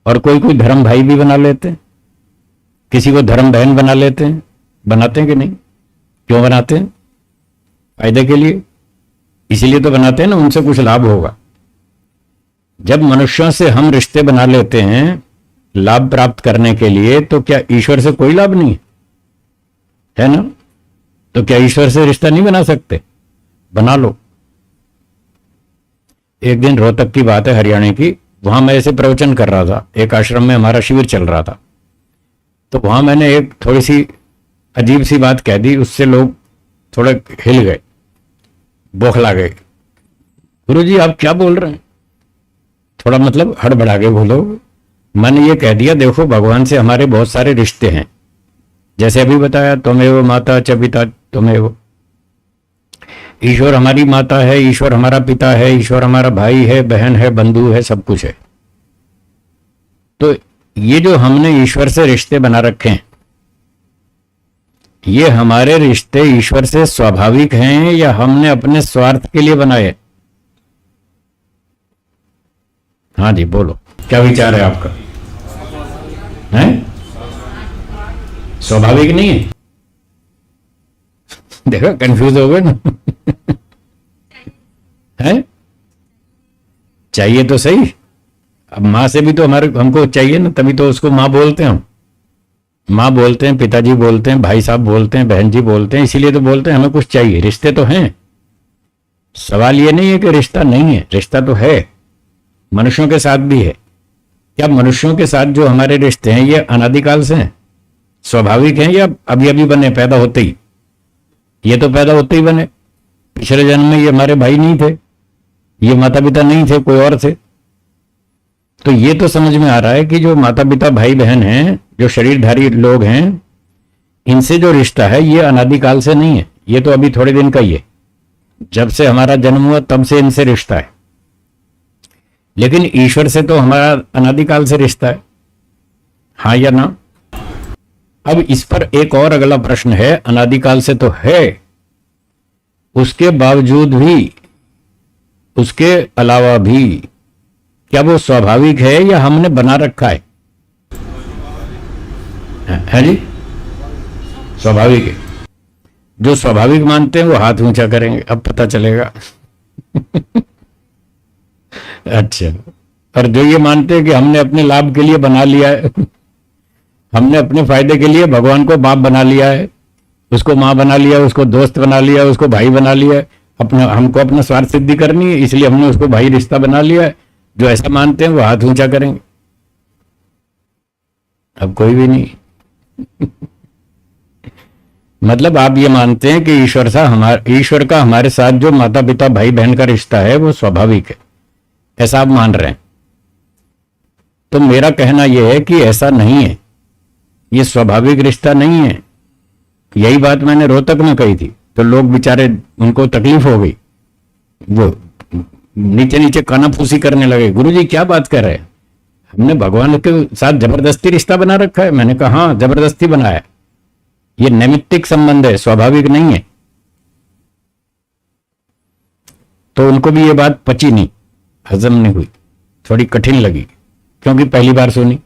और कोई कोई धर्म भाई भी बना लेते हैं, किसी को धर्म बहन बना लेते हैं। बनाते हैं कि नहीं? क्यों बनाते हैं? फायदे के लिए, इसीलिए तो बनाते हैं ना, उनसे कुछ लाभ होगा। जब मनुष्यों से हम रिश्ते बना लेते हैं लाभ प्राप्त करने के लिए, तो क्या ईश्वर से कोई लाभ नहीं है ना? तो क्या ईश्वर से रिश्ता नहीं बना सकते? बना लो। एक दिन रोहतक की बात है, हरियाणा की, वहां मैं ऐसे प्रवचन कर रहा था, एक आश्रम में हमारा शिविर चल रहा था। तो वहां मैंने एक थोड़ी सी अजीब सी बात कह दी, उससे लोग थोड़े हिल गए, बौखला गए। गुरुजी आप क्या बोल रहे हैं? थोड़ा मतलब हड़बड़ा के बोलो। मैंने ये कह दिया, देखो भगवान से हमारे बहुत सारे रिश्ते हैं, जैसे अभी बताया, त्वमेव माता च पिता त्वमेव। ईश्वर हमारी माता है, ईश्वर हमारा पिता है, ईश्वर हमारा भाई है, बहन है, बंधु है, सब कुछ है। तो ये जो हमने ईश्वर से रिश्ते बना रखे हैं, ये हमारे रिश्ते ईश्वर से स्वाभाविक हैं या हमने अपने स्वार्थ के लिए बनाए? हाँ जी बोलो, क्या विचार है आपका? है स्वाभाविक नहीं है? देखो कंफ्यूज हो गए ना। है चाहिए तो सही। अब माँ से भी तो हमारे हमको चाहिए ना, तभी तो उसको माँ बोलते हैं। हम माँ बोलते हैं, पिताजी बोलते हैं, भाई साहब बोलते हैं, बहन जी बोलते हैं, इसीलिए तो बोलते हैं हमें कुछ चाहिए। रिश्ते तो हैं। सवाल ये नहीं है कि रिश्ता नहीं है, रिश्ता तो है, मनुष्यों के साथ भी है। क्या मनुष्यों के साथ जो हमारे रिश्ते हैं ये अनादिकाल से हैं, स्वाभाविक हैं, या अभी अभी बने पैदा होते ही? ये तो पैदा होते ही बने। पिछले जन्म में ये हमारे भाई नहीं थे, ये माता पिता नहीं थे, कोई और थे। तो ये तो समझ में आ रहा है कि जो माता पिता भाई बहन हैं, जो शरीरधारी लोग हैं, इनसे जो रिश्ता है ये अनादिकाल से नहीं है, ये तो अभी थोड़े दिन का ही है। जब से हमारा जन्म हुआ तब से इनसे रिश्ता है। लेकिन ईश्वर से तो हमारा अनादिकाल से रिश्ता है, हाँ या ना? अब इस पर एक और अगला प्रश्न है, अनादिकाल से तो है, उसके बावजूद भी, उसके अलावा भी, क्या वो स्वाभाविक है या हमने बना रखा है जी? स्वाभाविक है। जो स्वाभाविक मानते हैं वो हाथ ऊंचा करेंगे, अब पता चलेगा। अच्छा, और जो ये मानते हैं कि हमने अपने लाभ के लिए बना लिया है, हमने अपने फायदे के लिए भगवान को बाप बना लिया है, उसको माँ बना लिया, उसको दोस्त बना लिया, उसको भाई बना लिया, अपना हमको अपना स्वार्थ सिद्धि करनी है इसलिए हमने उसको भाई रिश्ता बना लिया है। जो ऐसा मानते हैं वो हाथ ऊंचा करेंगे। अब कोई भी नहीं। मतलब आप ये मानते हैं कि ईश्वर का हमारे साथ जो माता पिता भाई बहन का रिश्ता है वो स्वाभाविक है, ऐसा आप मान रहे हैं। तो मेरा कहना यह है कि ऐसा नहीं है, ये स्वाभाविक रिश्ता नहीं है। यही बात मैंने रोहतक में कही थी, तो लोग बेचारे उनको तकलीफ हो गई, वो नीचे नीचे कानाफूसी करने लगे, गुरुजी क्या बात कर रहे हैं, हमने भगवान के साथ जबरदस्ती रिश्ता बना रखा है। मैंने कहा हाँ, जबरदस्ती बनाया, ये नैमित्तिक संबंध है, स्वाभाविक नहीं है। तो उनको भी ये बात पची नहीं, हजम नहीं हुई, थोड़ी कठिन लगी, क्योंकि पहली बार सुनी।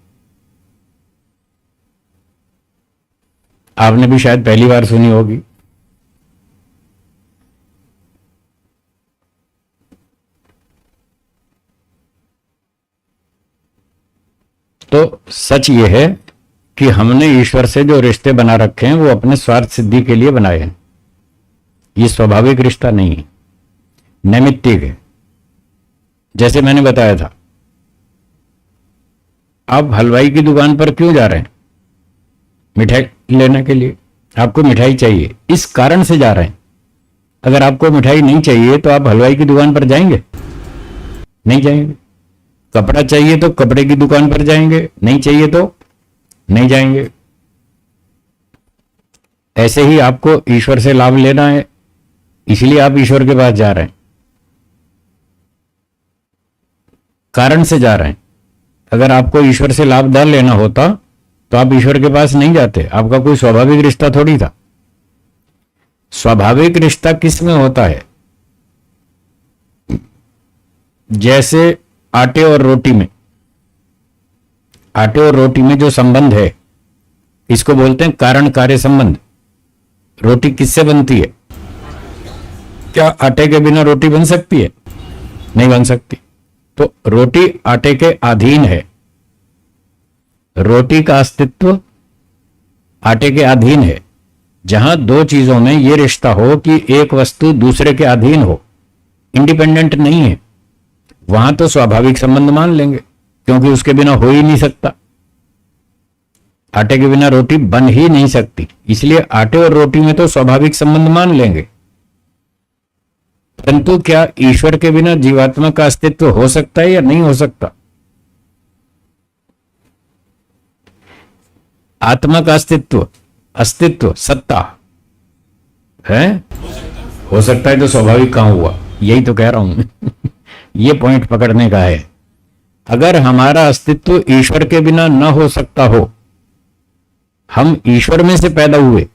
आपने भी शायद पहली बार सुनी होगी। तो सच ये है कि हमने ईश्वर से जो रिश्ते बना रखे हैं वो अपने स्वार्थ सिद्धि के लिए बनाए हैं। ये स्वाभाविक रिश्ता नहीं है, नैमित्तिक है। जैसे मैंने बताया था, आप हलवाई की दुकान पर क्यों जा रहे हैं? मिठाई लेने के लिए, आपको मिठाई चाहिए, इस कारण से जा रहे हैं। अगर आपको मिठाई नहीं चाहिए तो आप हलवाई की दुकान पर जाएंगे? नहीं जाएंगे। कपड़ा चाहिए तो कपड़े की दुकान पर जाएंगे, नहीं चाहिए तो नहीं जाएंगे। ऐसे ही आपको ईश्वर से लाभ लेना है, इसलिए आप ईश्वर के पास जा रहे हैं, कारण से जा रहे हैं। अगर आपको ईश्वर से लाभ न लेना होता तो आप ईश्वर के पास नहीं जाते, आपका कोई स्वाभाविक रिश्ता थोड़ी था। स्वाभाविक रिश्ता किस में होता है? जैसे आटे और रोटी में, आटे और रोटी में जो संबंध है इसको बोलते हैं कारण कार्य संबंध। रोटी किससे बनती है? क्या आटे के बिना रोटी बन सकती है? नहीं बन सकती। तो रोटी आटे के अधीन है, रोटी का अस्तित्व आटे के अधीन है। जहां दो चीजों में यह रिश्ता हो कि एक वस्तु दूसरे के अधीन हो, इंडिपेंडेंट नहीं है, वहां तो स्वाभाविक संबंध मान लेंगे, क्योंकि उसके बिना हो ही नहीं सकता। आटे के बिना रोटी बन ही नहीं सकती, इसलिए आटे और रोटी में तो स्वाभाविक संबंध मान लेंगे। परंतु क्या ईश्वर के बिना जीवात्मा का अस्तित्व हो सकता है या नहीं हो सकता? आत्मा का अस्तित्व सत्ता है, हो सकता है तो स्वाभाविक कहां हुआ? यही तो कह रहा हूं। ये पॉइंट पकड़ने का है। अगर हमारा अस्तित्व ईश्वर के बिना न हो सकता हो, हम ईश्वर में से पैदा हुए,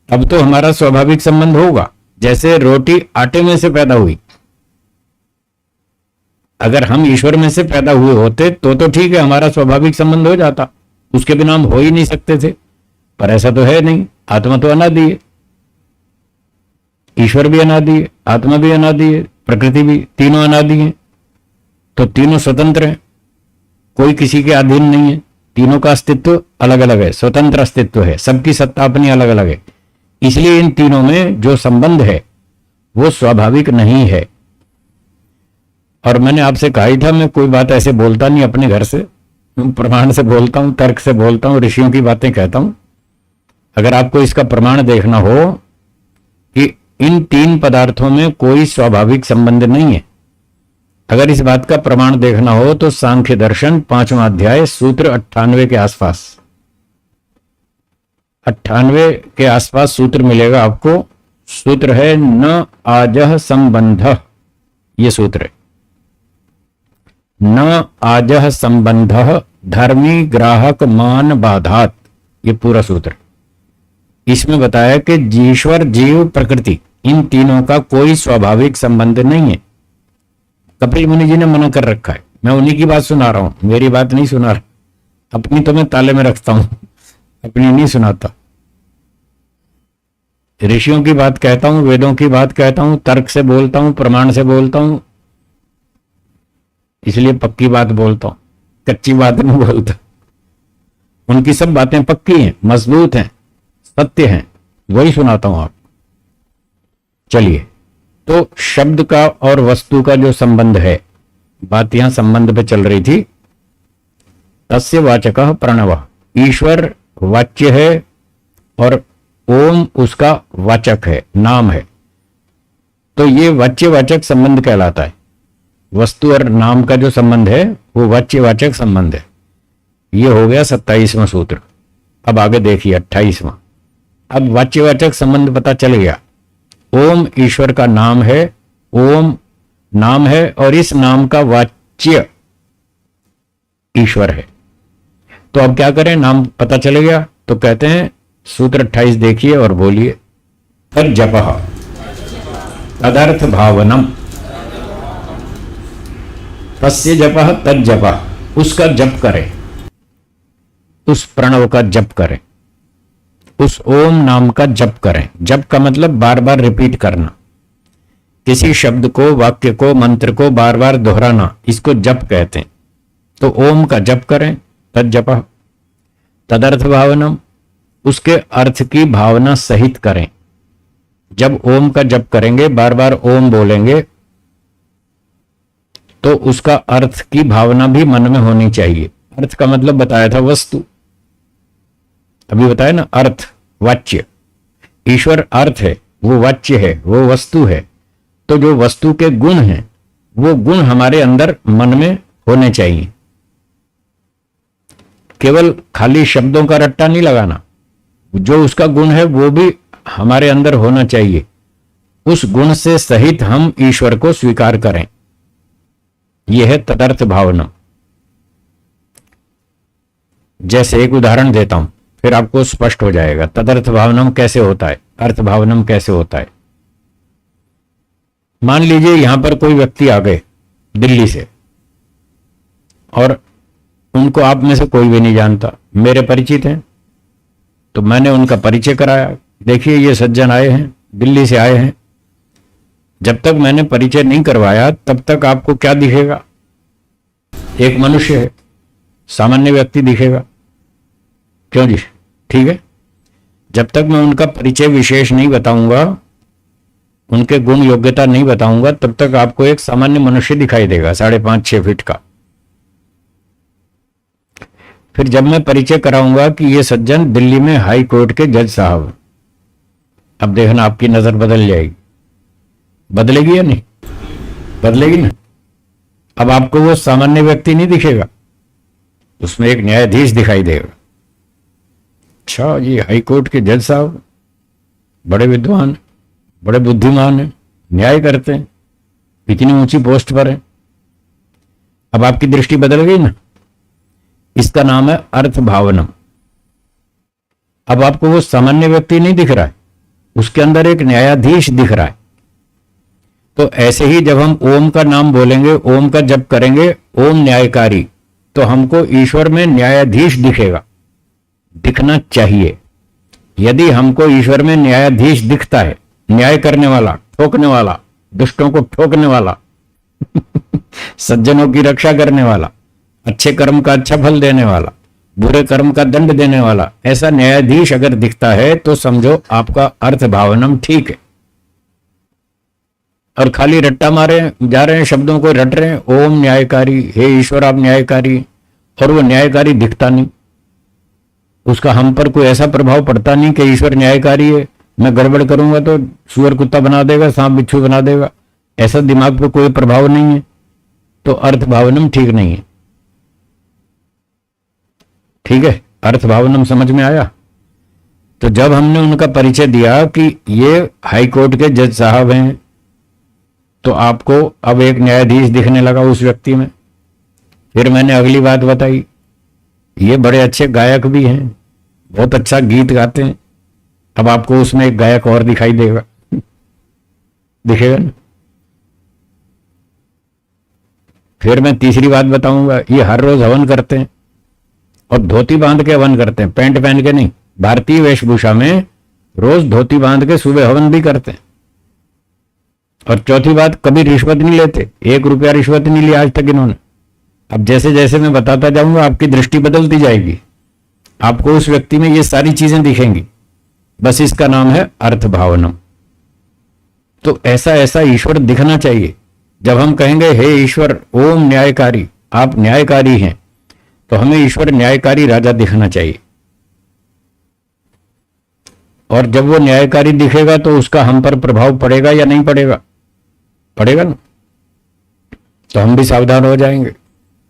तब तो हमारा स्वाभाविक संबंध होगा। जैसे रोटी आटे में से पैदा हुई, अगर हम ईश्वर में से पैदा हुए होते तो ठीक है, हमारा स्वाभाविक संबंध हो जाता, उसके बिना हम हो ही नहीं सकते थे। पर ऐसा तो है नहीं, आत्मा तो अनादि है, ईश्वर भी अनादि है, आत्मा भी अनादि है, प्रकृति भी, तीनों अनादि हैं। तो तीनों स्वतंत्र हैं, कोई किसी के अधीन नहीं है, तीनों का अस्तित्व अलग अलग है, स्वतंत्र अस्तित्व है, सबकी सत्ता अपनी अलग अलग है। इसलिए इन तीनों में जो संबंध है वो स्वाभाविक नहीं है। और मैंने आपसे कहा ही था, मैं कोई बात ऐसे बोलता नहीं अपने घर से, प्रमाण से बोलता हूं, तर्क से बोलता हूं, ऋषियों की बातें कहता हूं। अगर आपको इसका प्रमाण देखना हो कि इन तीन पदार्थों में कोई स्वाभाविक संबंध नहीं है, अगर इस बात का प्रमाण देखना हो तो सांख्य दर्शन 5वां अध्याय सूत्र 98 के आसपास, 98 के आसपास सूत्र मिलेगा आपको। सूत्र है न आजह संबंध, ये सूत्र है, न आजह संबंध धर्मी ग्राहक मान बाधात, ये पूरा सूत्र। इसमें बताया कि ईश्वर जीव प्रकृति इन तीनों का कोई स्वाभाविक संबंध नहीं है। कपिल मुनि जी ने मना कर रखा है, मैं उन्हीं की बात सुना रहा हूं, मेरी बात नहीं सुना रहा। अपनी तो मैं ताले में रखता हूं, अपनी नहीं सुनाता। ऋषियों की बात कहता हूं, वेदों की बात कहता हूं, तर्क से बोलता हूं, प्रमाण से बोलता हूं, इसलिए पक्की बात बोलता हूं, कच्ची बात नहीं बोलता। उनकी सब बातें पक्की हैं, मजबूत हैं, सत्य हैं, वही सुनाता हूं आप। चलिए, तो शब्द का और वस्तु का जो संबंध है, बात यहां संबंध पे चल रही थी। तस्य वाचकः प्रणवः, ईश्वर वाच्य है और ओम उसका वाचक है, नाम है। तो ये वाच्य-वाचक संबंध कहलाता है। वस्तु और नाम का जो संबंध है वो वाच्य-वाचक संबंध है। ये हो गया 27वां सूत्र। अब आगे देखिए 28वां। अब वाच्य-वाचक संबंध पता चल गया। ओम ईश्वर का नाम है, ओम नाम है और इस नाम का वाच्य ईश्वर है। तो अब क्या करें, नाम पता चल गया तो कहते हैं सूत्र 28 देखिए और बोलिए। तज्जपः तदर्थ भावनम, तस्य जपः तज्जपः, उसका जप करें, उस प्रणव का जप करें, उस ओम नाम का जप करें। जप का मतलब बार बार रिपीट करना, किसी शब्द को, वाक्य को, मंत्र को बार बार दोहराना, इसको जप कहते हैं। तो ओम का जप करें, तज्जपः तदर्थ भावनम, उसके अर्थ की भावना सहित करें। जब ओम का जप करेंगे, बार बार ओम बोलेंगे, तो उसका अर्थ की भावना भी मन में होनी चाहिए। अर्थ का मतलब बताया था वस्तु, अभी बताया ना, अर्थ वाच्य। ईश्वर अर्थ है, वो वाच्य है, वो वस्तु है। तो जो वस्तु के गुण हैं, वो गुण हमारे अंदर मन में होने चाहिए। केवल खाली शब्दों का रट्टा नहीं लगाना, जो उसका गुण है वो भी हमारे अंदर होना चाहिए। उस गुण से सहित हम ईश्वर को स्वीकार करें। यह है तदर्थ भावना। जैसे एक उदाहरण देता हूं, फिर आपको स्पष्ट हो जाएगा तदर्थ भावनम कैसे होता है, अर्थ भावनम कैसे होता है। मान लीजिए यहां पर कोई व्यक्ति आ गए दिल्ली से, और उनको आप में से कोई भी नहीं जानता, मेरे परिचित हैं, तो मैंने उनका परिचय कराया। देखिए ये सज्जन आए हैं, दिल्ली से आए हैं। जब तक मैंने परिचय नहीं करवाया तब तक आपको क्या दिखेगा, एक मनुष्य है, सामान्य व्यक्ति दिखेगा। क्यों जी, ठीक है। जब तक मैं उनका परिचय विशेष नहीं बताऊंगा, उनके गुण योग्यता नहीं बताऊंगा, तब तक आपको एक सामान्य मनुष्य दिखाई देगा, 5.5-6 फीट का। फिर जब मैं परिचय कराऊंगा कि ये सज्जन दिल्ली में हाई कोर्ट के जज साहब, अब देखना आपकी नजर बदल जाएगी। बदलेगी या नहीं? बदलेगी ना। अब आपको वो सामान्य व्यक्ति नहीं दिखेगा, उसमें एक न्यायाधीश दिखाई देगा। अच्छा, ये हाई कोर्ट के जज साहब बड़े विद्वान, बड़े बुद्धिमान हैं, न्याय करते हैं, इतनी ऊंची पोस्ट पर है। अब आपकी दृष्टि बदल गई ना। इसका नाम है अर्थ भावनम। अब आपको वो सामान्य व्यक्ति नहीं दिख रहा है, उसके अंदर एक न्यायाधीश दिख रहा है। तो ऐसे ही जब हम ओम का नाम बोलेंगे, ओम का जप करेंगे, ओम न्यायकारी, तो हमको ईश्वर में न्यायाधीश दिखेगा, दिखना चाहिए। यदि हमको ईश्वर में न्यायाधीश दिखता है, न्याय करने वाला, ठोकने वाला, दुष्टों को ठोकने वाला सज्जनों की रक्षा करने वाला, अच्छे कर्म का अच्छा फल देने वाला, बुरे कर्म का दंड देने वाला, ऐसा न्यायाधीश अगर दिखता है तो समझो आपका अर्थ भावनम ठीक है। और खाली रट्टा मारे जा रहे हैं, शब्दों को रट रहे हैं, ओम न्यायकारी, हे ईश्वर आप न्यायकारी, और वो न्यायकारी दिखता नहीं, उसका हम पर कोई ऐसा प्रभाव पड़ता नहीं कि ईश्वर न्यायकारी है, मैं गड़बड़ करूंगा तो सुअर कुत्ता बना देगा, सांप बिच्छू बना देगा, ऐसा दिमाग पर कोई प्रभाव नहीं है, तो अर्थ भावनम ठीक नहीं है। ठीक है, अर्थ भावनम समझ में आया। तो जब हमने उनका परिचय दिया कि ये हाई कोर्ट के जज साहब हैं, तो आपको अब एक न्यायाधीश दिखने लगा उस व्यक्ति में। फिर मैंने अगली बात बताई, ये बड़े अच्छे गायक भी हैं, बहुत अच्छा गीत गाते हैं। अब आपको उसमें एक गायक और दिखाई देगा, दिखेगा ना। फिर मैं तीसरी बात बताऊंगा, ये हर रोज हवन करते हैं और धोती बांध के हवन करते हैं, पैंट पहन के नहीं, भारतीय वेशभूषा में रोज धोती बांध के सुबह हवन भी करते हैं। और चौथी बात, कभी रिश्वत नहीं लेते, 1 रुपया रिश्वत नहीं लिया आज तक इन्होंने। अब जैसे जैसे मैं बताता जाऊंगा आपकी दृष्टि बदलती जाएगी, आपको उस व्यक्ति में ये सारी चीजें दिखेंगी। बस इसका नाम है अर्थ भावनम। तो ऐसा ऐसा ईश्वर दिखना चाहिए। जब हम कहेंगे हे ईश्वर ओम न्यायकारी, आप न्यायकारी हैं, तो हमें ईश्वर न्यायकारी राजा दिखना चाहिए। और जब वो न्यायकारी दिखेगा तो उसका हम पर प्रभाव पड़ेगा या नहीं पड़ेगा? पड़ेगा ना। तो हम भी सावधान हो जाएंगे।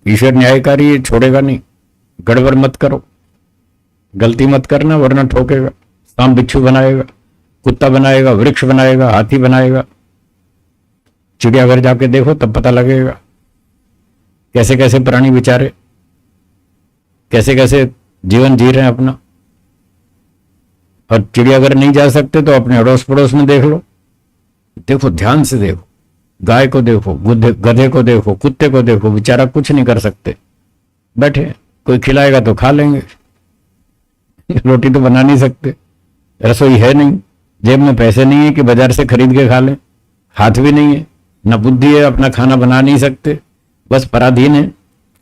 ईश्वर न्यायकारी छोड़ेगा नहीं। गड़बड़ मत करो, गलती मत करना, वरना ठोकेगा। सांप बिच्छू बनाएगा, कुत्ता बनाएगा, वृक्ष बनाएगा, हाथी बनाएगा। चिड़ियाघर जाके देखो तब पता लगेगा कैसे कैसे प्राणी बेचारे कैसे कैसे जीवन जी रहे हैं अपना। और चिड़ियाघर नहीं जा सकते तो अपने अड़ोस पड़ोस में देख लो। देखो, ध्यान से देखो, गाय को देखो, गधे को देखो, कुत्ते को देखो, बेचारा कुछ नहीं कर सकते, बैठे। कोई खिलाएगा तो खा लेंगे, रोटी तो बना नहीं सकते, रसोई है नहीं, जेब में पैसे नहीं है कि बाजार से खरीद के खा लें, हाथ भी नहीं है, न बुद्धि है, अपना खाना बना नहीं सकते, बस पराधीन है।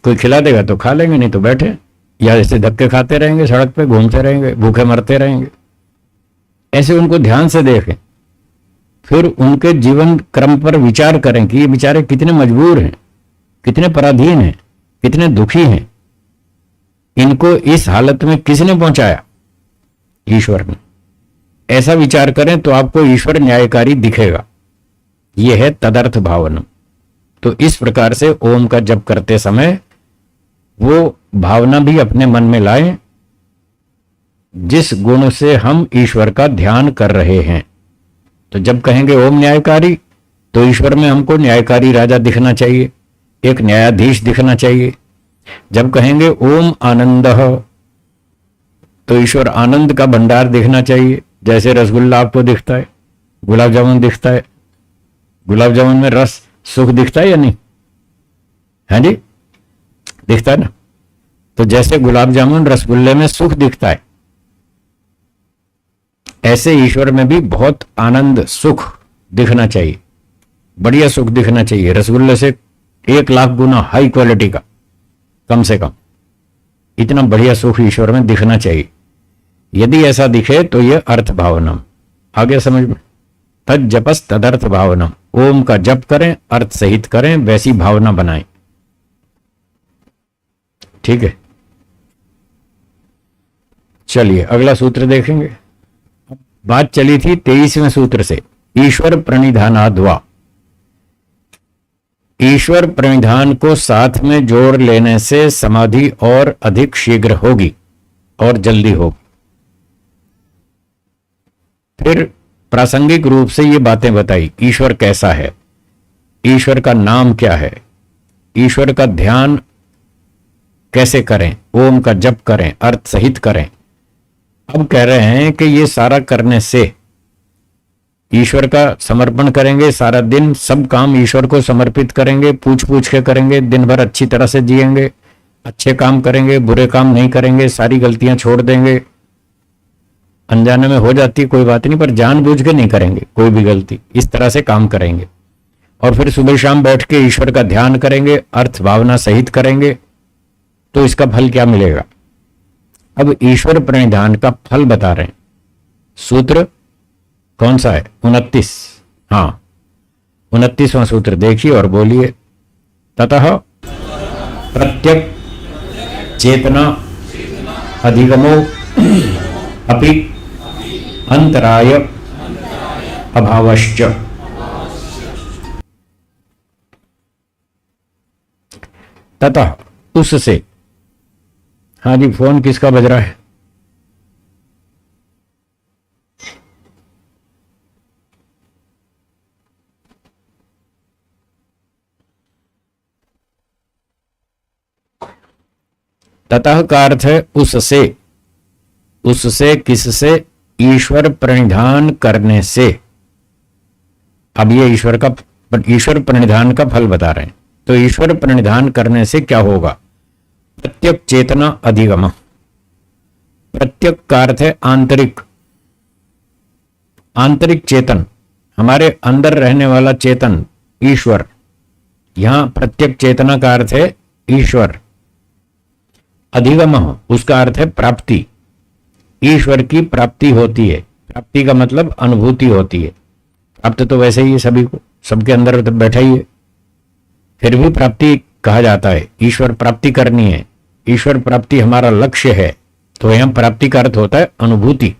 कोई खिला देगा तो खा लेंगे, नहीं तो बैठे या ऐसे धक्के खाते रहेंगे, सड़क पे घूमते रहेंगे, भूखे मरते रहेंगे। ऐसे उनको ध्यान से देखें, फिर उनके जीवन क्रम पर विचार करें कि ये बेचारे कितने मजबूर हैं, कितने पराधीन हैं, कितने दुखी हैं। इनको इस हालत में किसने पहुंचाया? ईश्वर ने। ऐसा विचार करें तो आपको ईश्वर न्यायकारी दिखेगा। यह है तदर्थ भावना। तो इस प्रकार से ओम का जप करते समय वो भावना भी अपने मन में लाएं जिस गुण से हम ईश्वर का ध्यान कर रहे हैं। तो जब कहेंगे ओम न्यायकारी, तो ईश्वर में हमको न्यायकारी राजा दिखना चाहिए, एक न्यायाधीश दिखना चाहिए। जब कहेंगे ओम आनंद, तो ईश्वर आनंद का भंडार दिखना चाहिए। जैसे रसगुल्ला आपको दिखता है, गुलाब जामुन दिखता है, गुलाब जामुन में रस सुख दिखता है या नहीं? है जी, दिखता है ना। तो जैसे गुलाब जामुन रसगुल्ले में सुख दिखता है, ऐसे ईश्वर में भी बहुत आनंद सुख दिखना चाहिए, बढ़िया सुख दिखना चाहिए। रसगुल्ले से 1,00,000 गुना हाई क्वालिटी का, कम से कम इतना बढ़िया सुख ईश्वर में दिखना चाहिए। यदि ऐसा दिखे तो यह अर्थ भावनम। आगे समझ में, तद जपस तदर्थ भावनम। ओम का जप करें, अर्थ सहित करें, वैसी भावना बनाएं। ठीक है, चलिए अगला सूत्र देखेंगे। बात चली थी 23वें सूत्र से, ईश्वर प्रणिधानाद्वा। ईश्वर प्रणिधान को साथ में जोड़ लेने से समाधि और अधिक शीघ्र होगी और जल्दी होगी। फिर प्रासंगिक रूप से ये बातें बताई, ईश्वर कैसा है, ईश्वर का नाम क्या है, ईश्वर का ध्यान कैसे करें, ओम का जप करें, अर्थ सहित करें। अब कह रहे हैं कि ये सारा करने से ईश्वर का समर्पण करेंगे, सारा दिन सब काम ईश्वर को समर्पित करेंगे, पूछ पूछ के करेंगे, दिन भर अच्छी तरह से जिएंगे, अच्छे काम करेंगे, बुरे काम नहीं करेंगे, सारी गलतियां छोड़ देंगे। अनजाने में हो जाती है कोई बात नहीं, पर जानबूझ के नहीं करेंगे कोई भी गलती, इस तरह से काम करेंगे। और फिर सुबह शाम बैठ के ईश्वर का ध्यान करेंगे, अर्थ भावना सहित करेंगे, तो इसका फल क्या मिलेगा? अब ईश्वर प्रणिधान का फल बता रहे हैं। सूत्र कौन सा है? 29। हाँ, 29वां सूत्र देखिए और बोलिए। ततः प्रत्यक चेतना अधिगमो अपि अंतराय अभावश्च। ततः उससे। हाँ जी, फोन किसका बज रहा है? ततः का अर्थ है उससे। उससे किससे? ईश्वर प्रणिधान करने से। अब ये ईश्वर प्रणिधान का फल बता रहे हैं। तो ईश्वर प्रणिधान करने से क्या होगा? प्रत्यक चेतना अधिगम। प्रत्यक का अर्थ है आंतरिक, आंतरिक चेतन, हमारे अंदर रहने वाला चेतन ईश्वर, यहां प्रत्येक चेतना का अर्थ है ईश्वर। अधिगम, उसका अर्थ है प्राप्ति, ईश्वर की प्राप्ति होती है। प्राप्ति का मतलब अनुभूति होती है। प्राप्त तो वैसे ही है सभी को, सबके अंदर तो बैठा ही है, फिर भी प्राप्ति कहा जाता है। ईश्वर प्राप्ति करनी है, ईश्वर प्राप्ति हमारा लक्ष्य है, तो यहां प्राप्ति का अर्थ होता है अनुभूति।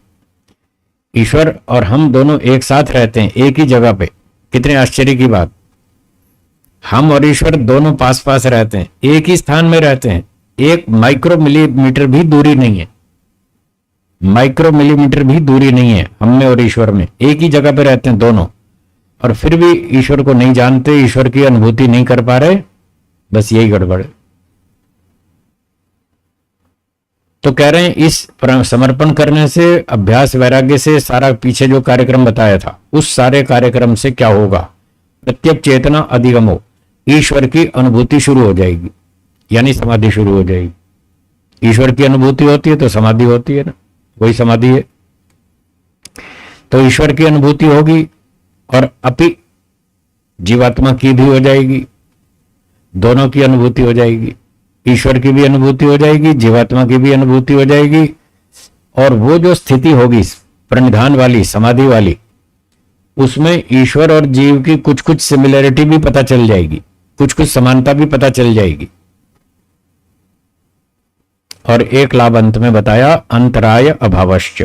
ईश्वर और हम दोनों एक साथ रहते हैं, एक ही जगह पे। कितने आश्चर्य की बात, हम और ईश्वर दोनों पास पास रहते हैं, एक ही स्थान में रहते हैं, एक माइक्रो मिलीमीटर भी दूरी नहीं है, माइक्रो मिलीमीटर भी दूरी नहीं है हम में और ईश्वर में, एक ही जगह पे रहते हैं दोनों, और फिर भी ईश्वर को नहीं जानते, ईश्वर की अनुभूति नहीं कर पा रहे। बस यही गड़बड़ है। तो कह रहे हैं इस समर्पण करने से, अभ्यास वैराग्य से, सारा पीछे जो कार्यक्रम बताया था उस सारे कार्यक्रम से क्या होगा, प्रत्येक चेतना अधिगम हो, ईश्वर की अनुभूति शुरू हो जाएगी, यानी समाधि शुरू हो जाएगी। ईश्वर की अनुभूति होती है तो समाधि होती है ना, वही समाधि है। तो ईश्वर की अनुभूति होगी और अपि जीवात्मा की भी हो जाएगी, दोनों की अनुभूति हो जाएगी, ईश्वर की भी अनुभूति हो जाएगी, जीवात्मा की भी अनुभूति हो जाएगी। और वो जो स्थिति होगी प्रणिधान वाली, समाधि वाली, उसमें ईश्वर और जीव की कुछ कुछ सिमिलरिटी भी पता चल जाएगी, कुछ कुछ समानता भी पता चल जाएगी। और एक लाभ अंत में बताया, अंतराय अभावश्च।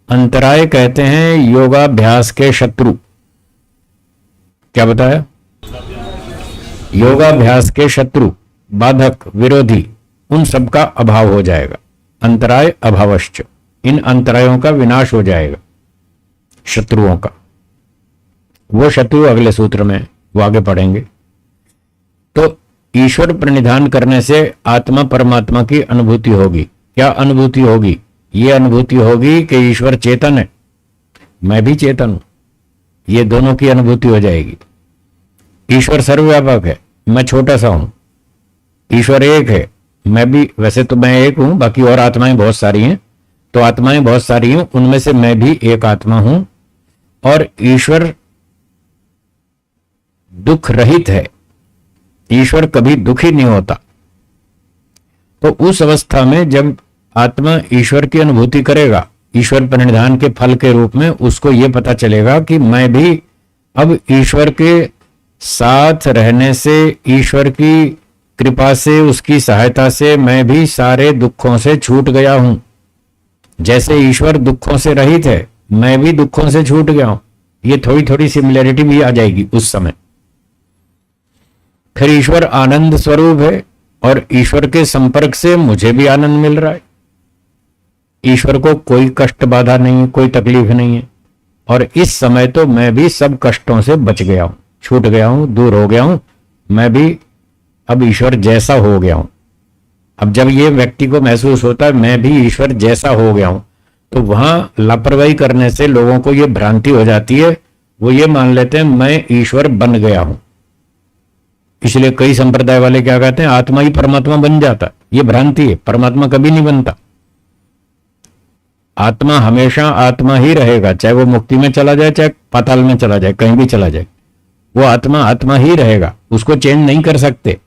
अंतराय कहते हैं योगाभ्यास के शत्रु। क्या बताया? योगाभ्यास के शत्रु, बाधक, विरोधी, उन सब का अभाव हो जाएगा। अंतराय अभावश्च, इन अंतरायों का विनाश हो जाएगा, शत्रुओं का। वो शत्रु अगले सूत्र में, वो आगे पढ़ेंगे। तो ईश्वर प्रणिधान करने से आत्मा परमात्मा की अनुभूति होगी। क्या अनुभूति होगी? ये अनुभूति होगी कि ईश्वर चेतन है, मैं भी चेतन हूं, ये दोनों की अनुभूति हो जाएगी। ईश्वर सर्वव्यापक है, मैं छोटा सा हूं, ईश्वर एक है, मैं भी, वैसे तो मैं एक हूं, बाकी और आत्माएं बहुत सारी हैं, तो आत्माएं बहुत सारी हैं, उनमें से मैं भी एक आत्मा हूं। और ईश्वर दुख रहित है, ईश्वर कभी दुखी नहीं होता। तो उस अवस्था में जब आत्मा ईश्वर की अनुभूति करेगा, ईश्वर प्रणिधान के फल के रूप में, उसको यह पता चलेगा कि मैं भी अब ईश्वर के साथ रहने से, ईश्वर की कृपा से, उसकी सहायता से मैं भी सारे दुखों से छूट गया हूं। जैसे ईश्वर दुखों से रहित है, मैं भी दुखों से छूट गया हूं। ये थोड़ी थोड़ी सिमिलरिटी भी आ जाएगी उस समय। फिर ईश्वर आनंद स्वरूप है और ईश्वर के संपर्क से मुझे भी आनंद मिल रहा है। ईश्वर को कोई कष्ट बाधा नहीं है, कोई तकलीफ नहीं है, और इस समय तो मैं भी सब कष्टों से बच गया हूं, छूट गया हूं, दूर हो गया हूं, मैं भी अब ईश्वर जैसा हो गया हूं। अब जब ये व्यक्ति को महसूस होता है मैं भी ईश्वर जैसा हो गया हूं, तो वहां लापरवाही करने से लोगों को ये भ्रांति हो जाती है, वो ये मान लेते हैं मैं ईश्वर बन गया हूं। इसलिए कई संप्रदाय वाले क्या कहते हैं, आत्मा ही परमात्मा बन जाता। ये भ्रांति है, परमात्मा कभी नहीं बनता। आत्मा हमेशा आत्मा ही रहेगा, चाहे वो मुक्ति में चला जाए, चाहे पाताल में चला जाए, कहीं भी चला जाए, वो आत्मा आत्मा ही रहेगा, उसको चेंज नहीं कर सकते।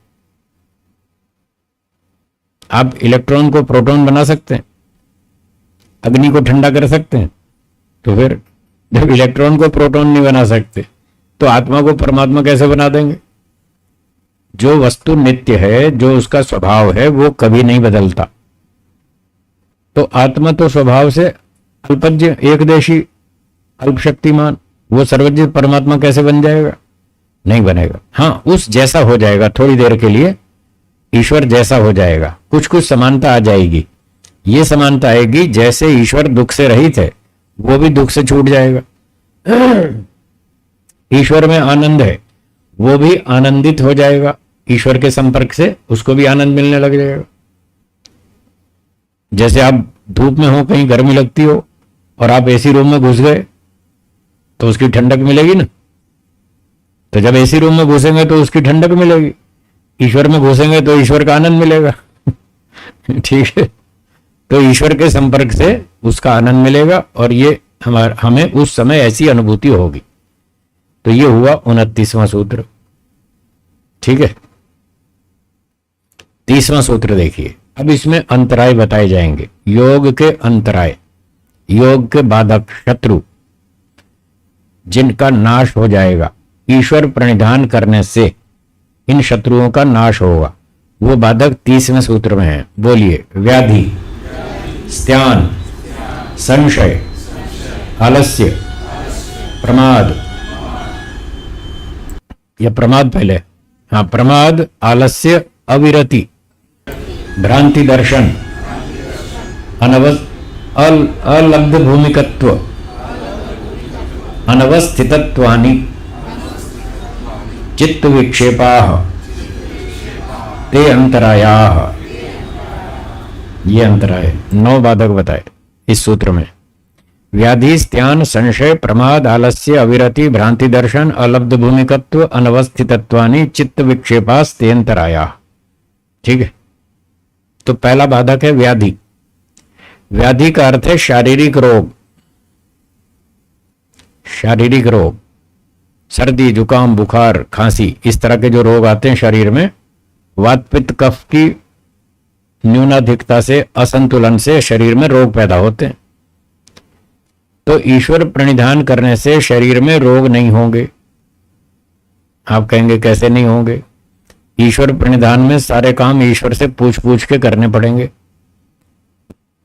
आप इलेक्ट्रॉन को प्रोटॉन बना सकते हैं, अग्नि को ठंडा कर सकते हैं, तो फिर जब इलेक्ट्रॉन को प्रोटॉन नहीं बना सकते तो आत्मा को परमात्मा कैसे बना देंगे? जो वस्तु नित्य है, जो उसका स्वभाव है, वो कभी नहीं बदलता। तो आत्मा तो स्वभाव से अल्पज्ञ, एकदेशी, अल्पशक्तिमान, वो सर्वज्ञ परमात्मा कैसे बन जाएगा? नहीं बनेगा। हाँ, उस जैसा हो जाएगा, थोड़ी देर के लिए ईश्वर जैसा हो जाएगा, कुछ कुछ समानता आ जाएगी। ये समानता आएगी, जैसे ईश्वर दुख से रहित है वो भी दुख से छूट जाएगा। ईश्वर में आनंद है, वो भी आनंदित हो जाएगा, ईश्वर के संपर्क से उसको भी आनंद मिलने लग जाएगा। जैसे आप धूप में हो, कहीं गर्मी लगती हो और आप एसी रूम में घुस गए तो उसकी ठंडक मिलेगी ना। तो जब एसी रूम में घुसेंगे तो उसकी ठंडक मिलेगी, ईश्वर में घुसेंगे तो ईश्वर का आनंद मिलेगा। ठीक है, तो ईश्वर के संपर्क से उसका आनंद मिलेगा और ये हमें उस समय ऐसी अनुभूति होगी। तो ये हुआ 29वां सूत्र। ठीक है, 30वां सूत्र देखिए। अब इसमें अंतराय बताए जाएंगे, योग के अंतराय, योग के बाधक, शत्रु जिनका नाश हो जाएगा ईश्वर प्रणिधान करने से, इन शत्रुओं का नाश होगा। वो बाधक 30वें सूत्र में है। बोलिए, व्याधि, स्त्यान, संशय, आलस्य, प्रमाद, या प्रमाद पहले, हाँ, प्रमाद, आलस्य, अविरति, भ्रांति दर्शन, अलब्ध भूमिकत्व, अनवस्थितत्वानि, चित्त विक्षेपाः, ते अंतरायाः। ये अंतराय 9 बाधक बताए इस सूत्र में। व्याधि, स्त्यान, संशय, प्रमाद, आलस्य, अविरति, भ्रांति दर्शन, अलब्ध भूमिकत्व, अनवस्थितत्वानि, चित्त विक्षेपाः, ते अंतरायाः। ठीक है, तो पहला बाधक है व्याधि। व्याधि का अर्थ है शारीरिक रोग। शारीरिक रोग, सर्दी, जुकाम, बुखार, खांसी, इस तरह के जो रोग आते हैं शरीर में, वात पित्त कफ की न्यूनाधिकता से, असंतुलन से शरीर में रोग पैदा होते हैं। तो ईश्वर प्रणिधान करने से शरीर में रोग नहीं होंगे। आप कहेंगे कैसे नहीं होंगे? ईश्वर प्रणिधान में सारे काम ईश्वर से पूछ पूछ के करने पड़ेंगे,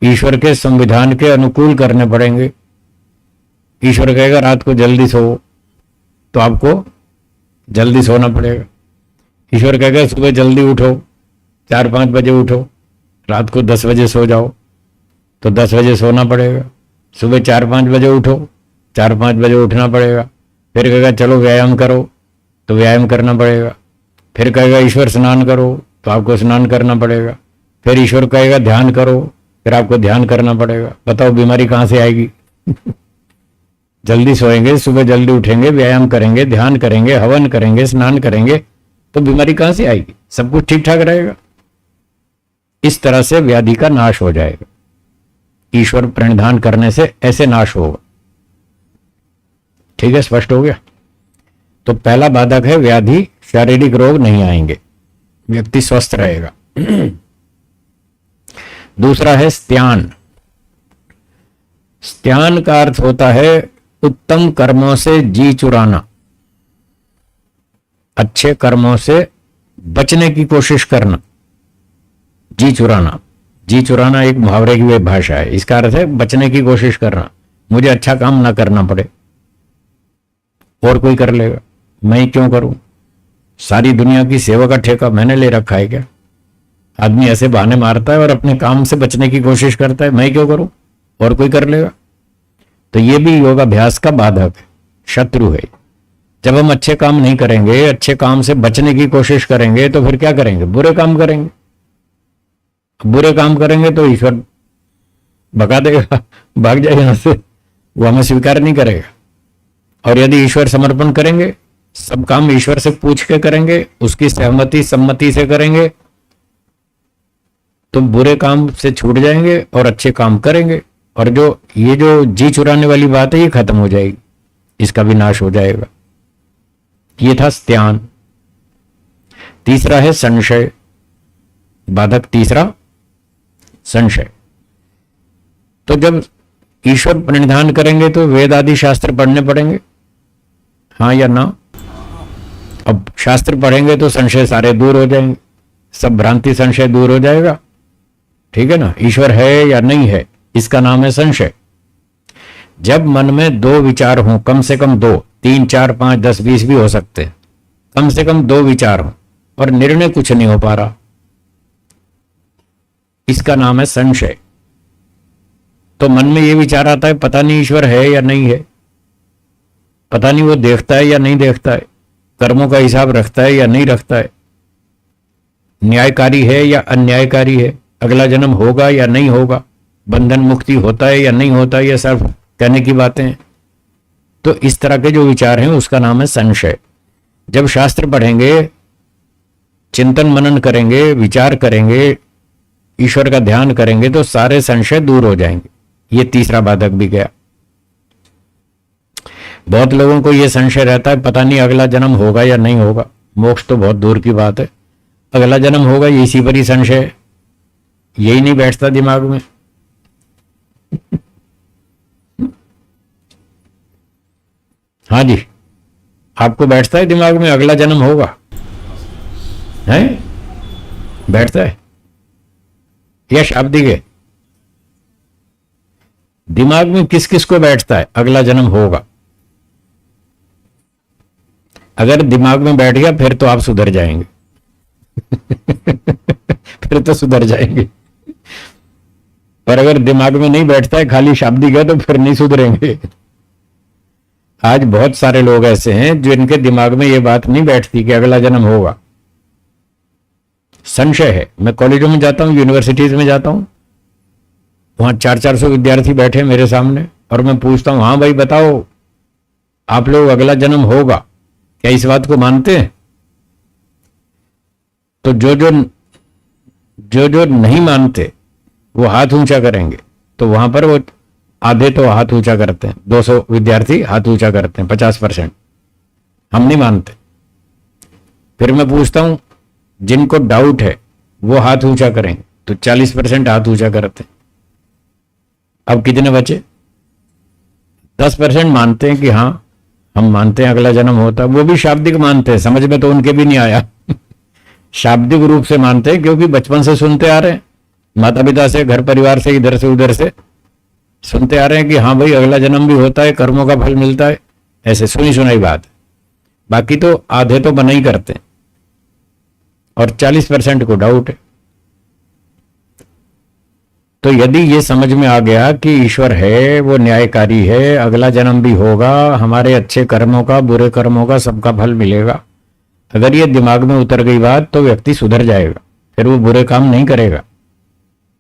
ईश्वर के संविधान के अनुकूल करने पड़ेंगे। ईश्वर कहेगा रात को जल्दी सो, तो आपको जल्दी सोना पड़ेगा। ईश्वर कहेगा सुबह जल्दी उठो, 4-5 बजे उठो, रात को 10 बजे सो जाओ, तो 10 बजे सोना पड़ेगा। सुबह 4-5 बजे उठो, 4-5 बजे उठना पड़ेगा। फिर कहेगा चलो व्यायाम करो, तो व्यायाम करना पड़ेगा। फिर कहेगा ईश्वर स्नान करो, तो आपको स्नान करना पड़ेगा। फिर ईश्वर कहेगा ध्यान करो, फिर आपको ध्यान करना पड़ेगा। बताओ बीमारी कहाँ से आएगी? जल्दी सोएंगे, सुबह जल्दी उठेंगे, व्यायाम करेंगे, ध्यान करेंगे, हवन करेंगे, स्नान करेंगे, तो बीमारी कहाँ से आएगी? सब कुछ ठीक ठाक रहेगा। इस तरह से व्याधि का नाश हो जाएगा। ईश्वर प्रणिधान करने से ऐसे नाश होगा। ठीक है, स्पष्ट हो गया? तो पहला बाधक है व्याधि, शारीरिक रोग नहीं आएंगे, व्यक्ति स्वस्थ रहेगा। दूसरा है स्त्यान। स्त्यान का अर्थ होता है उत्तम कर्मों से जी चुराना, अच्छे कर्मों से बचने की कोशिश करना। जी चुराना, जी चुराना एक मुहावरे की भाषा है। इसका अर्थ है बचने की कोशिश करना, मुझे अच्छा काम ना करना पड़े, और कोई कर लेगा, मैं क्यों करूं? सारी दुनिया की सेवा का ठेका मैंने ले रखा है क्या? आदमी ऐसे बहाने मारता है और अपने काम से बचने की कोशिश करता है, मैं क्यों करूं, और कोई कर लेगा। तो ये भी योगाभ्यास का बाधक है, शत्रु है। जब हम अच्छे काम नहीं करेंगे, अच्छे काम से बचने की कोशिश करेंगे, तो फिर क्या करेंगे? बुरे काम करेंगे। बुरे काम करेंगे तो ईश्वर भगा देगा, भाग जाएगा यहां से, वो हमें स्वीकार नहीं करेगा। और यदि ईश्वर समर्पण करेंगे, सब काम ईश्वर से पूछ के करेंगे, उसकी सहमति सम्मति से करेंगे, तो बुरे काम से छूट जाएंगे और अच्छे काम करेंगे। और ये जो जी चुराने वाली बात है, ये खत्म हो जाएगी, इसका भी नाश हो जाएगा। ये था स्त्यान। तीसरा है संशय। बाधक तीसरा संशय। तो जब ईश्वर प्रणिधान करेंगे तो वेद आदि शास्त्र पढ़ने पड़ेंगे, हाँ या ना? अब शास्त्र पढ़ेंगे तो संशय सारे दूर हो जाएंगे, सब भ्रांति संशय दूर हो जाएगा। ठीक है ना? ईश्वर है या नहीं है, इसका नाम है संशय। जब मन में 2 विचार हों, कम से कम 2, 3, 4, 5, 10, 20 भी हो सकते हैं, कम से कम 2 विचार हों और निर्णय कुछ नहीं हो पा रहा, इसका नाम है संशय। तो मन में ये विचार आता है पता नहीं ईश्वर है या नहीं है, पता नहीं वो देखता है या नहीं देखता है, कर्मों का हिसाब रखता है या नहीं रखता है, न्यायकारी है या अन्यायकारी है, अगला जन्म होगा या नहीं होगा, बंधन मुक्ति होता है या नहीं होता, ये सब कहने की बातें हैं। तो इस तरह के जो विचार हैं उसका नाम है संशय। जब शास्त्र पढ़ेंगे, चिंतन मनन करेंगे, विचार करेंगे, ईश्वर का ध्यान करेंगे, तो सारे संशय दूर हो जाएंगे। ये तीसरा बाधक भी गया। बहुत लोगों को यह संशय रहता है, पता नहीं अगला जन्म होगा या नहीं होगा। मोक्ष तो बहुत दूर की बात है, अगला जन्म होगा इसी पर ही संशय है, यही नहीं बैठता दिमाग में। हाँ जी, आपको बैठता है दिमाग में अगला जन्म होगा? है, बैठता है? या शाब्दिक है? दिमाग में किस किस को बैठता है अगला जन्म होगा? अगर दिमाग में बैठ गया फिर तो आप सुधर जाएंगे। फिर तो सुधर जाएंगे। पर अगर दिमाग में नहीं बैठता है, खाली शाब्दिक है, तो फिर नहीं सुधरेंगे। आज बहुत सारे लोग ऐसे हैं जिनके दिमाग में यह बात नहीं बैठती कि अगला जन्म होगा, संशय है। मैं कॉलेजों में जाता हूं, यूनिवर्सिटीज में जाता हूं, वहां 400-400 विद्यार्थी बैठे मेरे सामने, और मैं पूछता हूं, हाँ भाई बताओ, आप लोग अगला जन्म होगा, क्या इस बात को मानते हैं? तो जो नहीं मानते वो हाथ ऊंचा करेंगे। तो वहां पर वो आधे तो हाथ ऊंचा करते हैं, 200 विद्यार्थी हाथ ऊंचा करते हैं, 50%। हम नहीं मानते। फिर मैं पूछता हूं, जिनको डाउट है वो हाथ ऊंचा करेंगे, तो 40% हाथ ऊंचा करते हैं। अब कितने बचे? 10% मानते हैं कि हाँ हम मानते हैं अगला जन्म होता, वो भी शाब्दिक मानते हैं, समझ में तो उनके भी नहीं आया। शाब्दिक रूप से मानते हैं क्योंकि बचपन से सुनते आ रहे हैं, माता पिता से, घर परिवार से, इधर से उधर से सुनते आ रहे हैं कि हाँ भाई अगला जन्म भी होता है, कर्मों का फल मिलता है, ऐसे सुनी सुनाई बात। बाकी तो आधे तो बना ही करते हैं, और 40% को डाउट है। तो यदि ये समझ में आ गया कि ईश्वर है, वो न्यायकारी है, अगला जन्म भी होगा, हमारे अच्छे कर्मों का, बुरे कर्मों का सबका फल मिलेगा, अगर ये दिमाग में उतर गई बात, तो व्यक्ति सुधर जाएगा, फिर वो बुरे काम नहीं करेगा।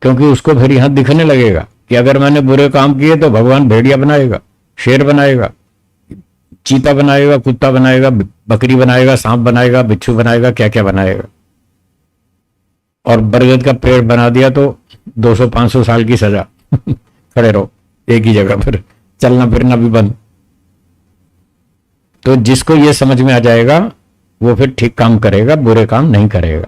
क्योंकि उसको फिर यहां दिखने लगेगा कि अगर मैंने बुरे काम किए तो भगवान भेड़िया बनाएगा, शेर बनाएगा, चीता बनाएगा, कुत्ता बनाएगा, बकरी बनाएगा, सांप बनाएगा, बिच्छू बनाएगा, क्या क्या बनाएगा। और बरगद का पेड़ बना दिया तो 200-500 साल की सजा। खड़े रहो एक ही जगह पर, चलना फिरना भी बंद। तो जिसको ये समझ में आ जाएगा वो फिर ठीक काम करेगा, बुरे काम नहीं करेगा।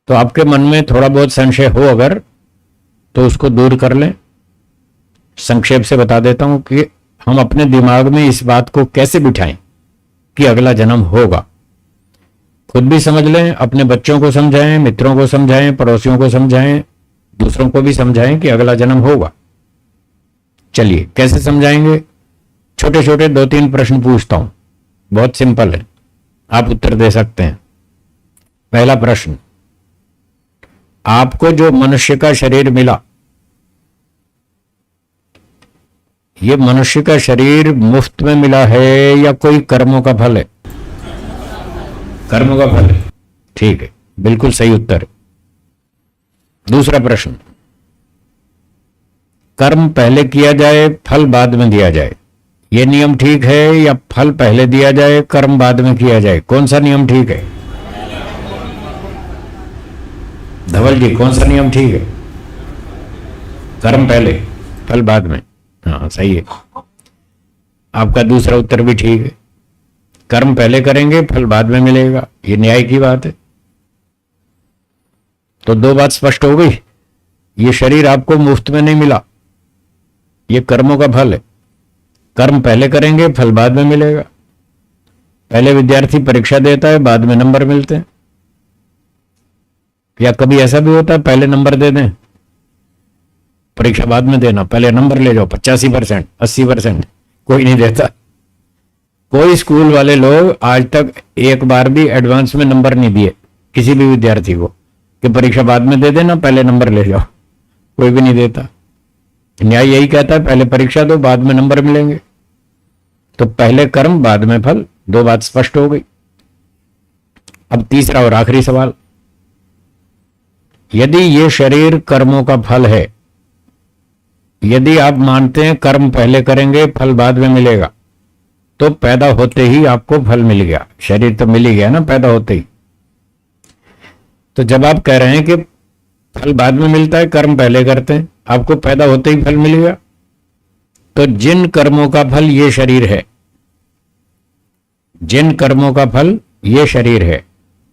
तो आपके मन में थोड़ा बहुत संशय हो अगर, तो उसको दूर कर लें। संक्षेप से बता देता हूं कि हम अपने दिमाग में इस बात को कैसे बिठाएं कि अगला जन्म होगा। खुद भी समझ लें, अपने बच्चों को समझाएं, मित्रों को समझाएं, पड़ोसियों को समझाएं, दूसरों को भी समझाएं कि अगला जन्म होगा। चलिए कैसे समझाएंगे? छोटे छोटे 2-3 प्रश्न पूछता हूं, बहुत सिंपल है, आप उत्तर दे सकते हैं। पहला प्रश्न, आपको जो मनुष्य का शरीर मिला, ये मनुष्य का शरीर मुफ्त में मिला है या कोई कर्मों का फल है? कर्मों का फल है, ठीक है, बिल्कुल सही उत्तर है। दूसरा प्रश्न, कर्म पहले किया जाए, फल बाद में दिया जाए, यह नियम ठीक है या फल पहले दिया जाए, कर्म बाद में किया जाए? कौन सा नियम ठीक है? धवल जी, कौन सा नियम ठीक है? कर्म पहले, फल बाद में। हाँ सही है, आपका दूसरा उत्तर भी ठीक है। कर्म पहले करेंगे, फल बाद में मिलेगा, ये न्याय की बात है। तो 2 बात स्पष्ट हो गई, ये शरीर आपको मुफ्त में नहीं मिला, ये कर्मों का फल है। कर्म पहले करेंगे, फल बाद में मिलेगा। पहले विद्यार्थी परीक्षा देता है, बाद में नंबर मिलते हैं। या कभी ऐसा भी होता है पहले नंबर दे दें, परीक्षा बाद में देना, पहले नंबर ले जाओ, 85%, 80%, कोई नहीं देता। कोई स्कूल वाले लोग आज तक एक बार भी एडवांस में नंबर नहीं दिए किसी भी विद्यार्थी को कि परीक्षा बाद में दे देना, पहले नंबर ले जाओ, कोई भी नहीं देता। न्याय यही कहता है, पहले परीक्षा दो, बाद में नंबर मिलेंगे। तो पहले कर्म, बाद में फल, 2 बात स्पष्ट हो गई। अब तीसरा और आखिरी सवाल, यदि ये शरीर कर्मों का फल है, यदि आप मानते हैं कर्म पहले करेंगे, फल बाद में मिलेगा, तो पैदा होते ही आपको फल मिल गया, शरीर तो मिल ही गया ना पैदा होते ही। तो जब आप कह रहे हैं कि फल बाद में मिलता है, कर्म पहले करते हैं, आपको पैदा होते ही फल मिल गया, तो जिन कर्मों का फल ये शरीर है, जिन कर्मों का फल ये शरीर है,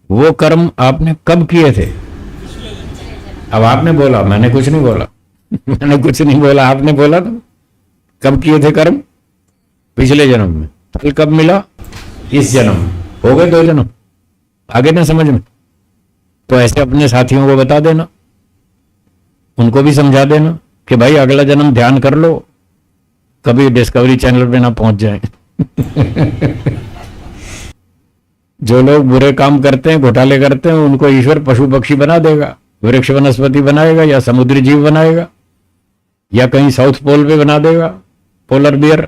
वो कर्म आपने कब किए थे? अब आपने बोला, मैंने कुछ नहीं बोला। मैंने कुछ नहीं बोला, आपने बोला ना। कब किए थे कर्म? पिछले जन्म में। फल कब मिला? इस जन्म में। हो गए 2 जन्म। आगे ना समझ में? तो ऐसे अपने साथियों को बता देना, उनको भी समझा देना कि भाई अगला जन्म ध्यान कर लो, कभी डिस्कवरी चैनल पे ना पहुंच जाए। जो लोग बुरे काम करते हैं, घोटाले करते हैं, उनको ईश्वर पशु पक्षी बना देगा, वृक्ष वनस्पति बनाएगा, या समुद्री जीव बनाएगा, या कहीं साउथ पोल पे बना देगा, पोलर बियर,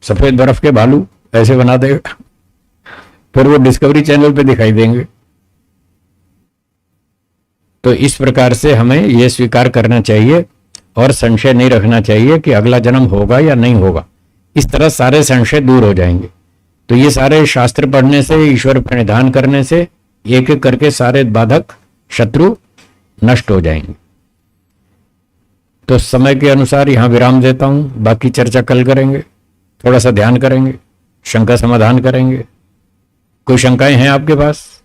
सफेद बर्फ के भालू, ऐसे बना देगा। फिर वो डिस्कवरी चैनल पे दिखाई देंगे। तो इस प्रकार से हमें यह स्वीकार करना चाहिए और संशय नहीं रखना चाहिए कि अगला जन्म होगा या नहीं होगा। इस तरह सारे संशय दूर हो जाएंगे। तो ये सारे शास्त्र पढ़ने से, ईश्वर प्रणिधान करने से एक एक करके सारे बाधक, शत्रु नष्ट हो जाएंगे। तो समय के अनुसार यहां विराम देता हूं, बाकी चर्चा कल करेंगे। थोड़ा सा ध्यान करेंगे, शंका समाधान करेंगे। कोई शंकाएं हैं आपके पास?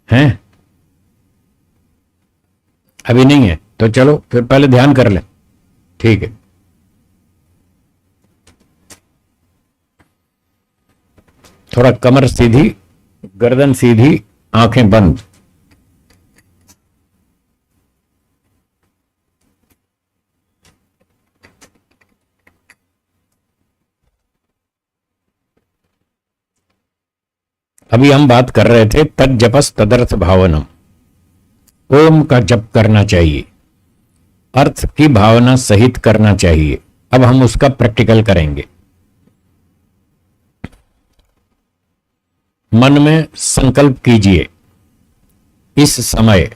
हैं? अभी नहीं है तो चलो फिर पहले ध्यान कर लें। ठीक है। थोड़ा कमर सीधी, गर्दन सीधी, आंखें बंद। अभी हम बात कर रहे थे तज्जपस तदर्थ भावनम। ओम का जप करना चाहिए, अर्थ की भावना सहित करना चाहिए। अब हम उसका प्रैक्टिकल करेंगे। मन में संकल्प कीजिए, इस समय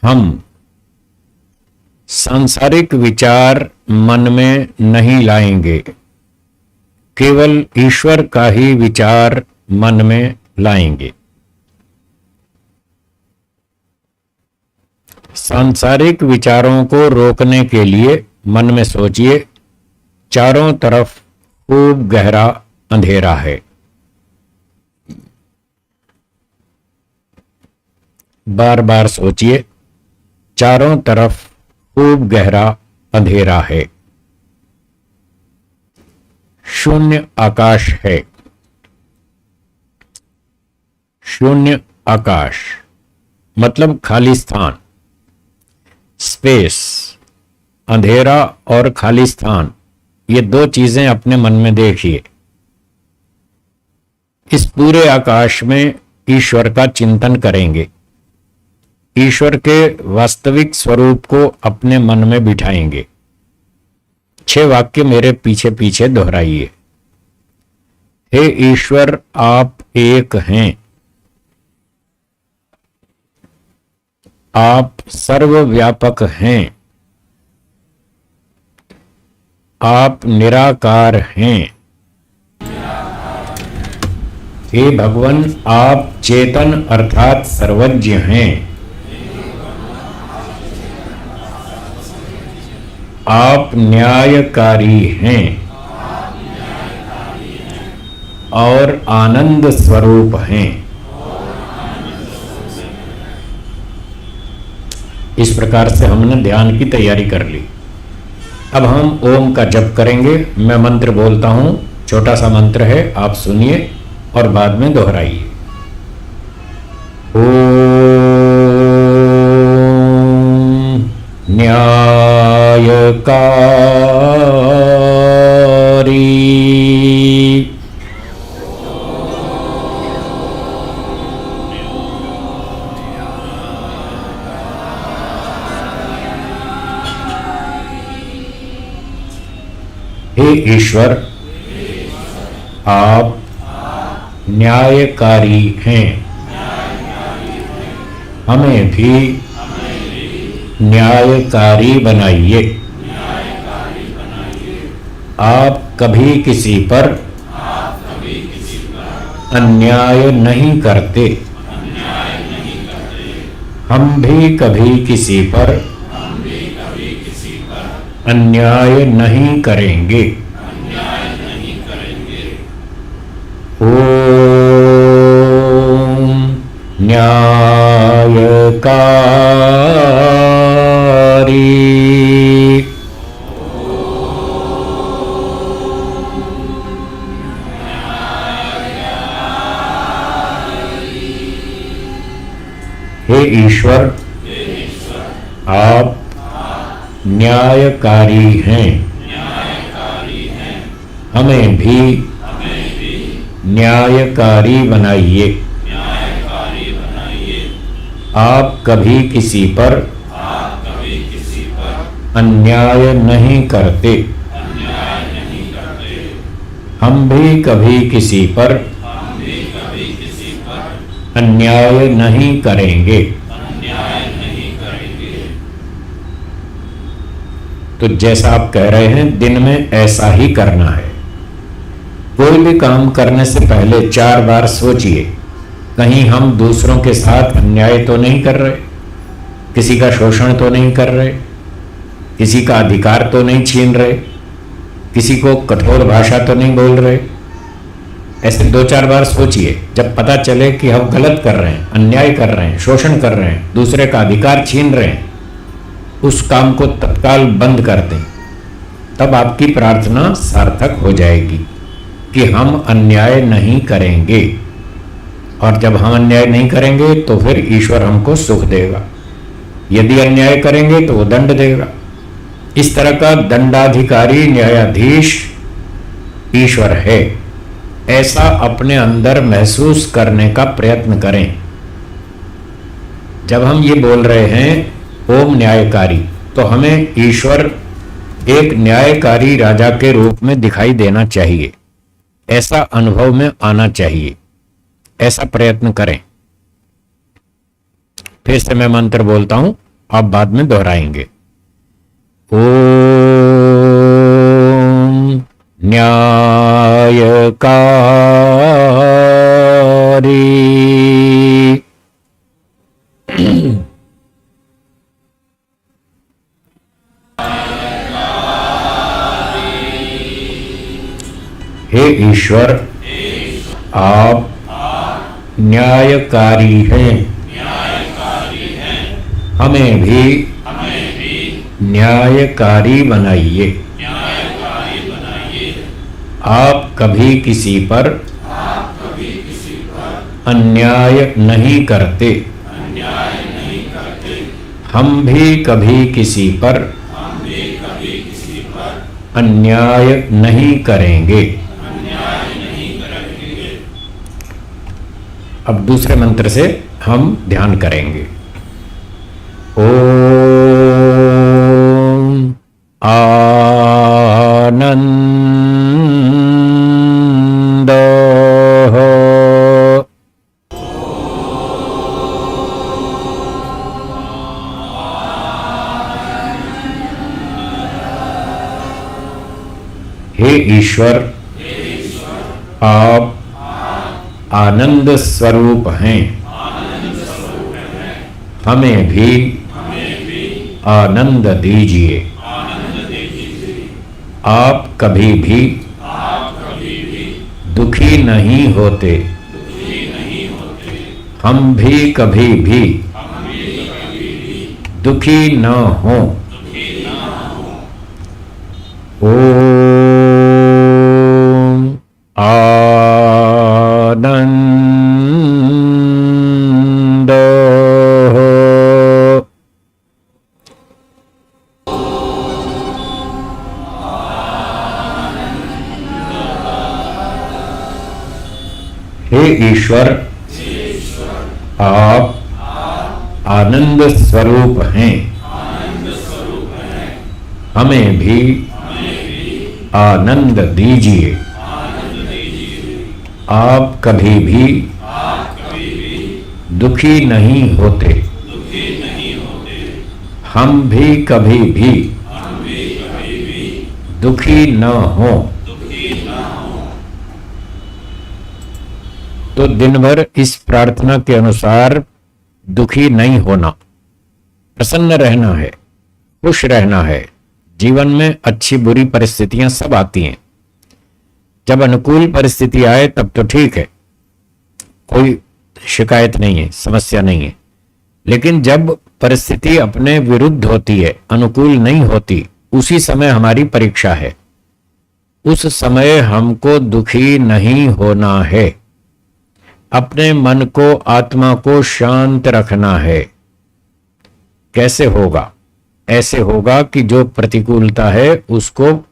हम सांसारिक विचार मन में नहीं लाएंगे, केवल ईश्वर का ही विचार मन में लाएंगे। सांसारिक विचारों को रोकने के लिए मन में सोचिए, चारों तरफ खूब गहरा अंधेरा है। बार बार सोचिए, चारों तरफ खूब गहरा अंधेरा है। शून्य आकाश है। शून्य आकाश मतलब खाली स्थान, स्पेस। अंधेरा और खाली स्थान, ये 2 चीजें अपने मन में देखिए। इस पूरे आकाश में ईश्वर का चिंतन करेंगे, ईश्वर के वास्तविक स्वरूप को अपने मन में बिठाएंगे। 6 वाक्य मेरे पीछे पीछे दोहराइए। हे ईश्वर, आप एक हैं। आप सर्वव्यापक हैं। आप निराकार हैं। हे भगवान, आप चेतन अर्थात सर्वज्ञ हैं। आप न्यायकारी हैं और आनंद स्वरूप हैं। इस प्रकार से हमने ध्यान की तैयारी कर ली। अब हम ओम का जप करेंगे। मैं मंत्र बोलता हूं, छोटा सा मंत्र है, आप सुनिए और बाद में दोहराइए। ओम न्यायकारी हे ईश्वर, आप न्यायकारी हैं। हमें भी न्यायकारी बनाइए। आप कभी किसी पर अन्याय नहीं करते। हम भी कभी किसी पर अन्याय नहीं करेंगे। ओम न्यायकारी। हे ईश्वर, आप न्यायकारी हैं। हमें भी न्यायकारी बनाइए। आप कभी किसी पर अन्याय नहीं करते। हम भी कभी किसी पर अन्याय नहीं करेंगे। तो जैसा आप कह रहे हैं, दिन में ऐसा ही करना है। कोई भी काम करने से पहले 4 बार सोचिए, कहीं हम दूसरों के साथ अन्याय तो नहीं कर रहे, किसी का शोषण तो नहीं कर रहे, किसी का अधिकार तो नहीं छीन रहे, किसी को कठोर भाषा तो नहीं बोल रहे। ऐसे 2-4 बार सोचिए। जब पता चले कि हम गलत कर रहे हैं, अन्याय कर रहे हैं, शोषण कर रहे हैं, दूसरे का अधिकार छीन रहे हैं, उस काम को तत्काल बंद कर दें। तब आपकी प्रार्थना सार्थक हो जाएगी कि हम अन्याय नहीं करेंगे। और जब हम अन्याय नहीं करेंगे तो फिर ईश्वर हमको सुख देगा। यदि अन्याय करेंगे तो वो दंड देगा। इस तरह का दंडाधिकारी न्यायाधीश ईश्वर है, ऐसा अपने अंदर महसूस करने का प्रयत्न करें। जब हम ये बोल रहे हैं ओम न्यायकारी, तो हमें ईश्वर एक न्यायकारी राजा के रूप में दिखाई देना चाहिए। ऐसा अनुभव में आना चाहिए। ऐसा प्रयत्न करें। फिर से मैं मंत्र बोलता हूं, आप बाद में दोहराएंगे। ओम न्यायकारी। हे ईश्वर, आप न्यायकारी हैं। हमें भी न्यायकारी बनाइए। आप कभी किसी पर अन्याय नहीं करते। हम भी कभी किसी पर अन्याय नहीं करेंगे। अब दूसरे मंत्र से हम ध्यान करेंगे। ओम आनंद। हे ईश्वर, आप आनंद स्वरूप हैं। हमें भी आनंद दीजिए। आप कभी भी दुखी नहीं होते। हम भी कभी भी दुखी न हों। ओम आनंद। हे ईश्वर, आप आनंद स्वरूप हैं। हमें भी आनंद दीजिए। आप कभी भी दुखी नहीं होते। हम भी कभी भी दुखी न हो। तो दिन भर इस प्रार्थना के अनुसार दुखी नहीं होना, प्रसन्न रहना है, खुश रहना है, जीवन में अच्छी बुरी परिस्थितियां सब आती हैं। जब अनुकूल परिस्थिति आए तब तो ठीक है, कोई शिकायत नहीं है, समस्या नहीं है। लेकिन जब परिस्थिति अपने विरुद्ध होती है, अनुकूल नहीं होती, उसी समय हमारी परीक्षा है। उस समय हमको दुखी नहीं होना है, अपने मन को, आत्मा को शांत रखना है। कैसे होगा? ऐसे होगा कि जो प्रतिकूलता है उसको,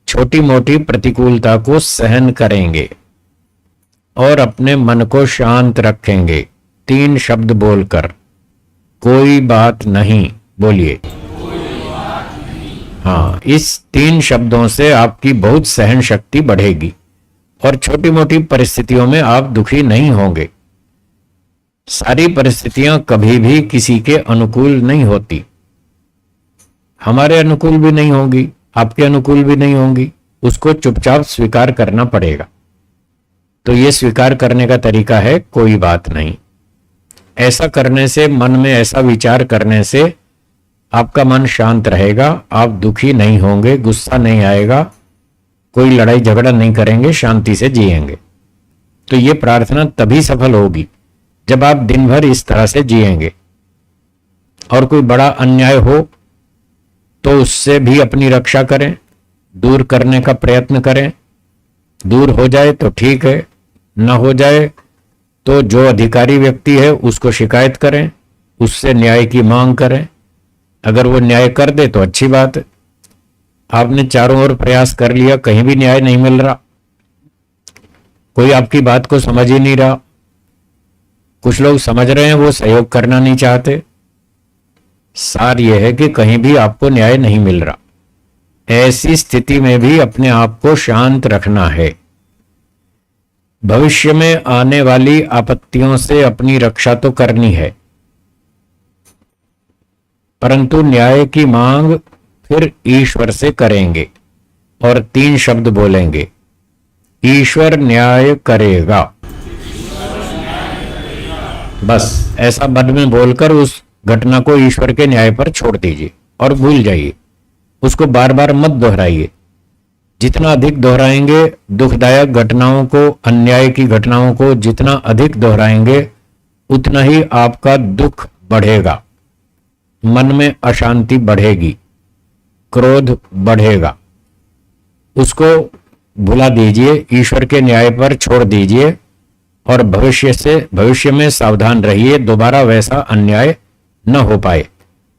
छोटी मोटी प्रतिकूलता को सहन करेंगे और अपने मन को शांत रखेंगे। 3 शब्द बोलकर, कोई बात नहीं बोलिए। हाँ, इस 3 शब्दों से आपकी बहुत सहन शक्ति बढ़ेगी और छोटी मोटी परिस्थितियों में आप दुखी नहीं होंगे। सारी परिस्थितियां कभी भी किसी के अनुकूल नहीं होती। हमारे अनुकूल भी नहीं होंगी, आपके अनुकूल भी नहीं होंगी। उसको चुपचाप स्वीकार करना पड़ेगा। तो ये स्वीकार करने का तरीका है कोई बात नहीं। ऐसा करने से, मन में ऐसा विचार करने से आपका मन शांत रहेगा, आप दुखी नहीं होंगे, गुस्सा नहीं आएगा, कोई लड़ाई झगड़ा नहीं करेंगे, शांति से जिएंगे। तो ये प्रार्थना तभी सफल होगी जब आप दिन भर इस तरह से जिएंगे। और कोई बड़ा अन्याय हो तो उससे भी अपनी रक्षा करें, दूर करने का प्रयत्न करें। दूर हो जाए तो ठीक है, न हो जाए तो जो अधिकारी व्यक्ति है उसको शिकायत करें, उससे न्याय की मांग करें। अगर वो न्याय कर दे तो अच्छी बात है। आपने चारों ओर प्रयास कर लिया, कहीं भी न्याय नहीं मिल रहा, कोई आपकी बात को समझ ही नहीं रहा। कुछ लोग समझ रहे हैं, वो सहयोग करना नहीं चाहते। सार यह है कि कहीं भी आपको न्याय नहीं मिल रहा। ऐसी स्थिति में भी अपने आप को शांत रखना है। भविष्य में आने वाली आपत्तियों से अपनी रक्षा तो करनी है, परंतु न्याय की मांग फिर ईश्वर से करेंगे और 3 शब्द बोलेंगे, ईश्वर न्याय करेगा। बस ऐसा मन में बोलकर उस घटना को ईश्वर के न्याय पर छोड़ दीजिए और भूल जाइए। उसको बार बार मत दोहराइए। जितना अधिक दोहराएंगे, दुखदायक घटनाओं को, अन्याय की घटनाओं को जितना अधिक दोहराएंगे, उतना ही आपका दुख बढ़ेगा, मन में अशांति बढ़ेगी, क्रोध बढ़ेगा। उसको भुला दीजिए, ईश्वर के न्याय पर छोड़ दीजिए और भविष्य में सावधान रहिए, दोबारा वैसा अन्याय न हो पाए,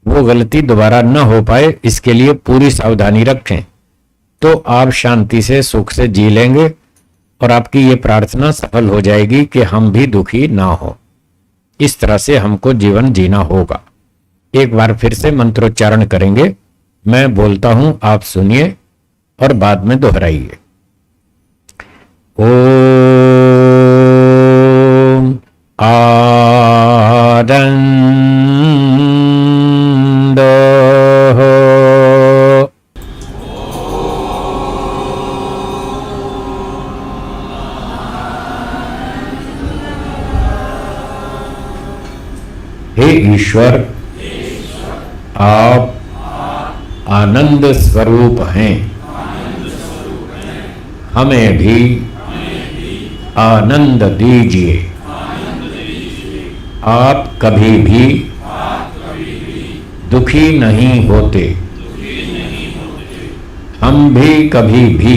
वो गलती दोबारा न हो पाए, इसके लिए पूरी सावधानी रखें। तो आप शांति से, सुख से जी लेंगे और आपकी ये प्रार्थना सफल हो जाएगी कि हम भी दुखी ना हो। इस तरह से हमको जीवन जीना होगा। एक बार फिर से मंत्रोच्चारण करेंगे, मैं बोलता हूं, आप सुनिए और बाद में दोहराइए। ओम आनंद हो। हे ईश्वर, आप आनंद स्वरूप हैं, हमें भी आनंद दीजिए। आप कभी भी दुखी नहीं होते, हम भी कभी भी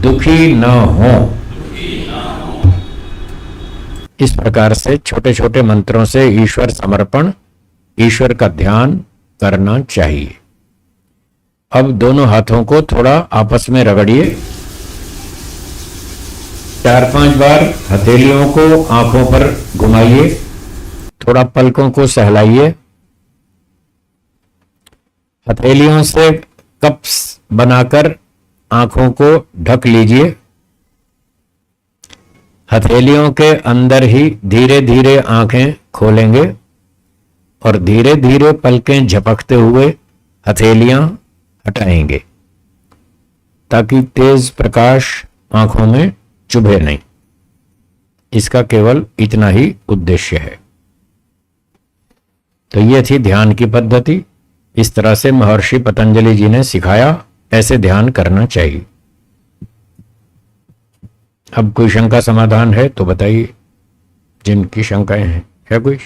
दुखी न हों। इस प्रकार से छोटे छोटे मंत्रों से ईश्वर समर्पण, ईश्वर का ध्यान करना चाहिए। अब दोनों हाथों को थोड़ा आपस में रगड़िए, 4-5 बार हथेलियों को आंखों पर घुमाइए, थोड़ा पलकों को सहलाइए। हथेलियों से कप्स बनाकर आंखों को ढक लीजिए। हथेलियों के अंदर ही धीरे धीरे आंखें खोलेंगे और धीरे धीरे पलकें झपकते हुए हथेलियां हटाएंगे, ताकि तेज प्रकाश आंखों में चुभे नहीं। इसका केवल इतना ही उद्देश्य है। तो ये थी ध्यान की पद्धति। इस तरह से महर्षि पतंजलि जी ने सिखाया, ऐसे ध्यान करना चाहिए। अब कोई शंका समाधान है तो बताइए, जिनकी शंकाएं हैं। है कोई?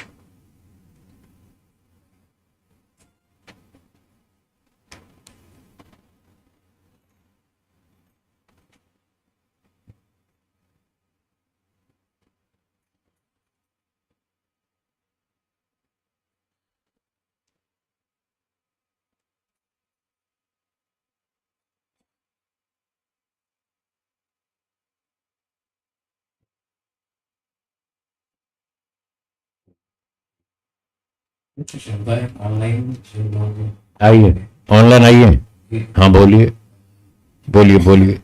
आइए, ऑनलाइन आइए। हाँ बोलिए बोलिए बोलिए।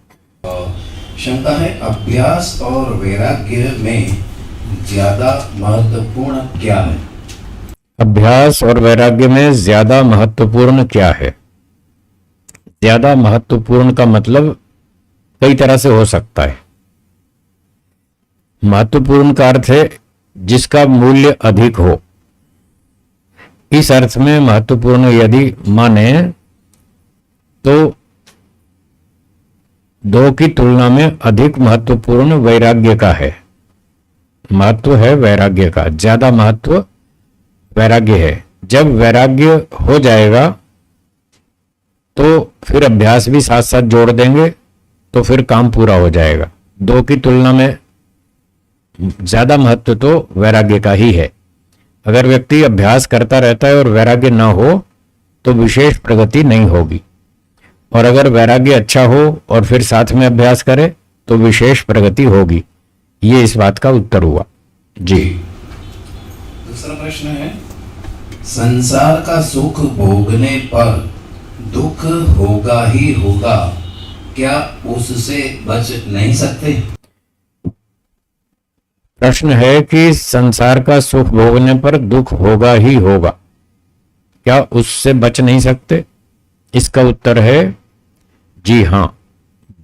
शंका है, अभ्यास और वैराग्य में ज्यादा महत्वपूर्ण क्या है? अभ्यास और वैराग्य में ज्यादा महत्वपूर्ण क्या है? ज्यादा महत्वपूर्ण का मतलब कई तरह से हो सकता है। महत्वपूर्ण का अर्थ है जिसका मूल्य अधिक हो। इस अर्थ में महत्वपूर्ण यदि माने तो दो की तुलना में अधिक महत्वपूर्ण वैराग्य का है। महत्व है वैराग्य का, ज्यादा महत्व वैराग्य है। जब वैराग्य हो जाएगा तो फिर अभ्यास भी साथ साथ जोड़ देंगे तो फिर काम पूरा हो जाएगा। दो की तुलना में ज्यादा महत्व तो वैराग्य का ही है। अगर व्यक्ति अभ्यास करता रहता है और वैराग्य ना हो तो विशेष प्रगति नहीं होगी, और अगर वैराग्य अच्छा हो और फिर साथ में अभ्यास करे तो विशेष प्रगति होगी। ये इस बात का उत्तर हुआ जी। दूसरा प्रश्न है, संसार का सुख भोगने पर दुख होगा ही होगा, क्या उससे बच नहीं सकते? प्रश्न है कि संसार का सुख भोगने पर दुख होगा ही होगा, क्या उससे बच नहीं सकते? इसका उत्तर है जी हां,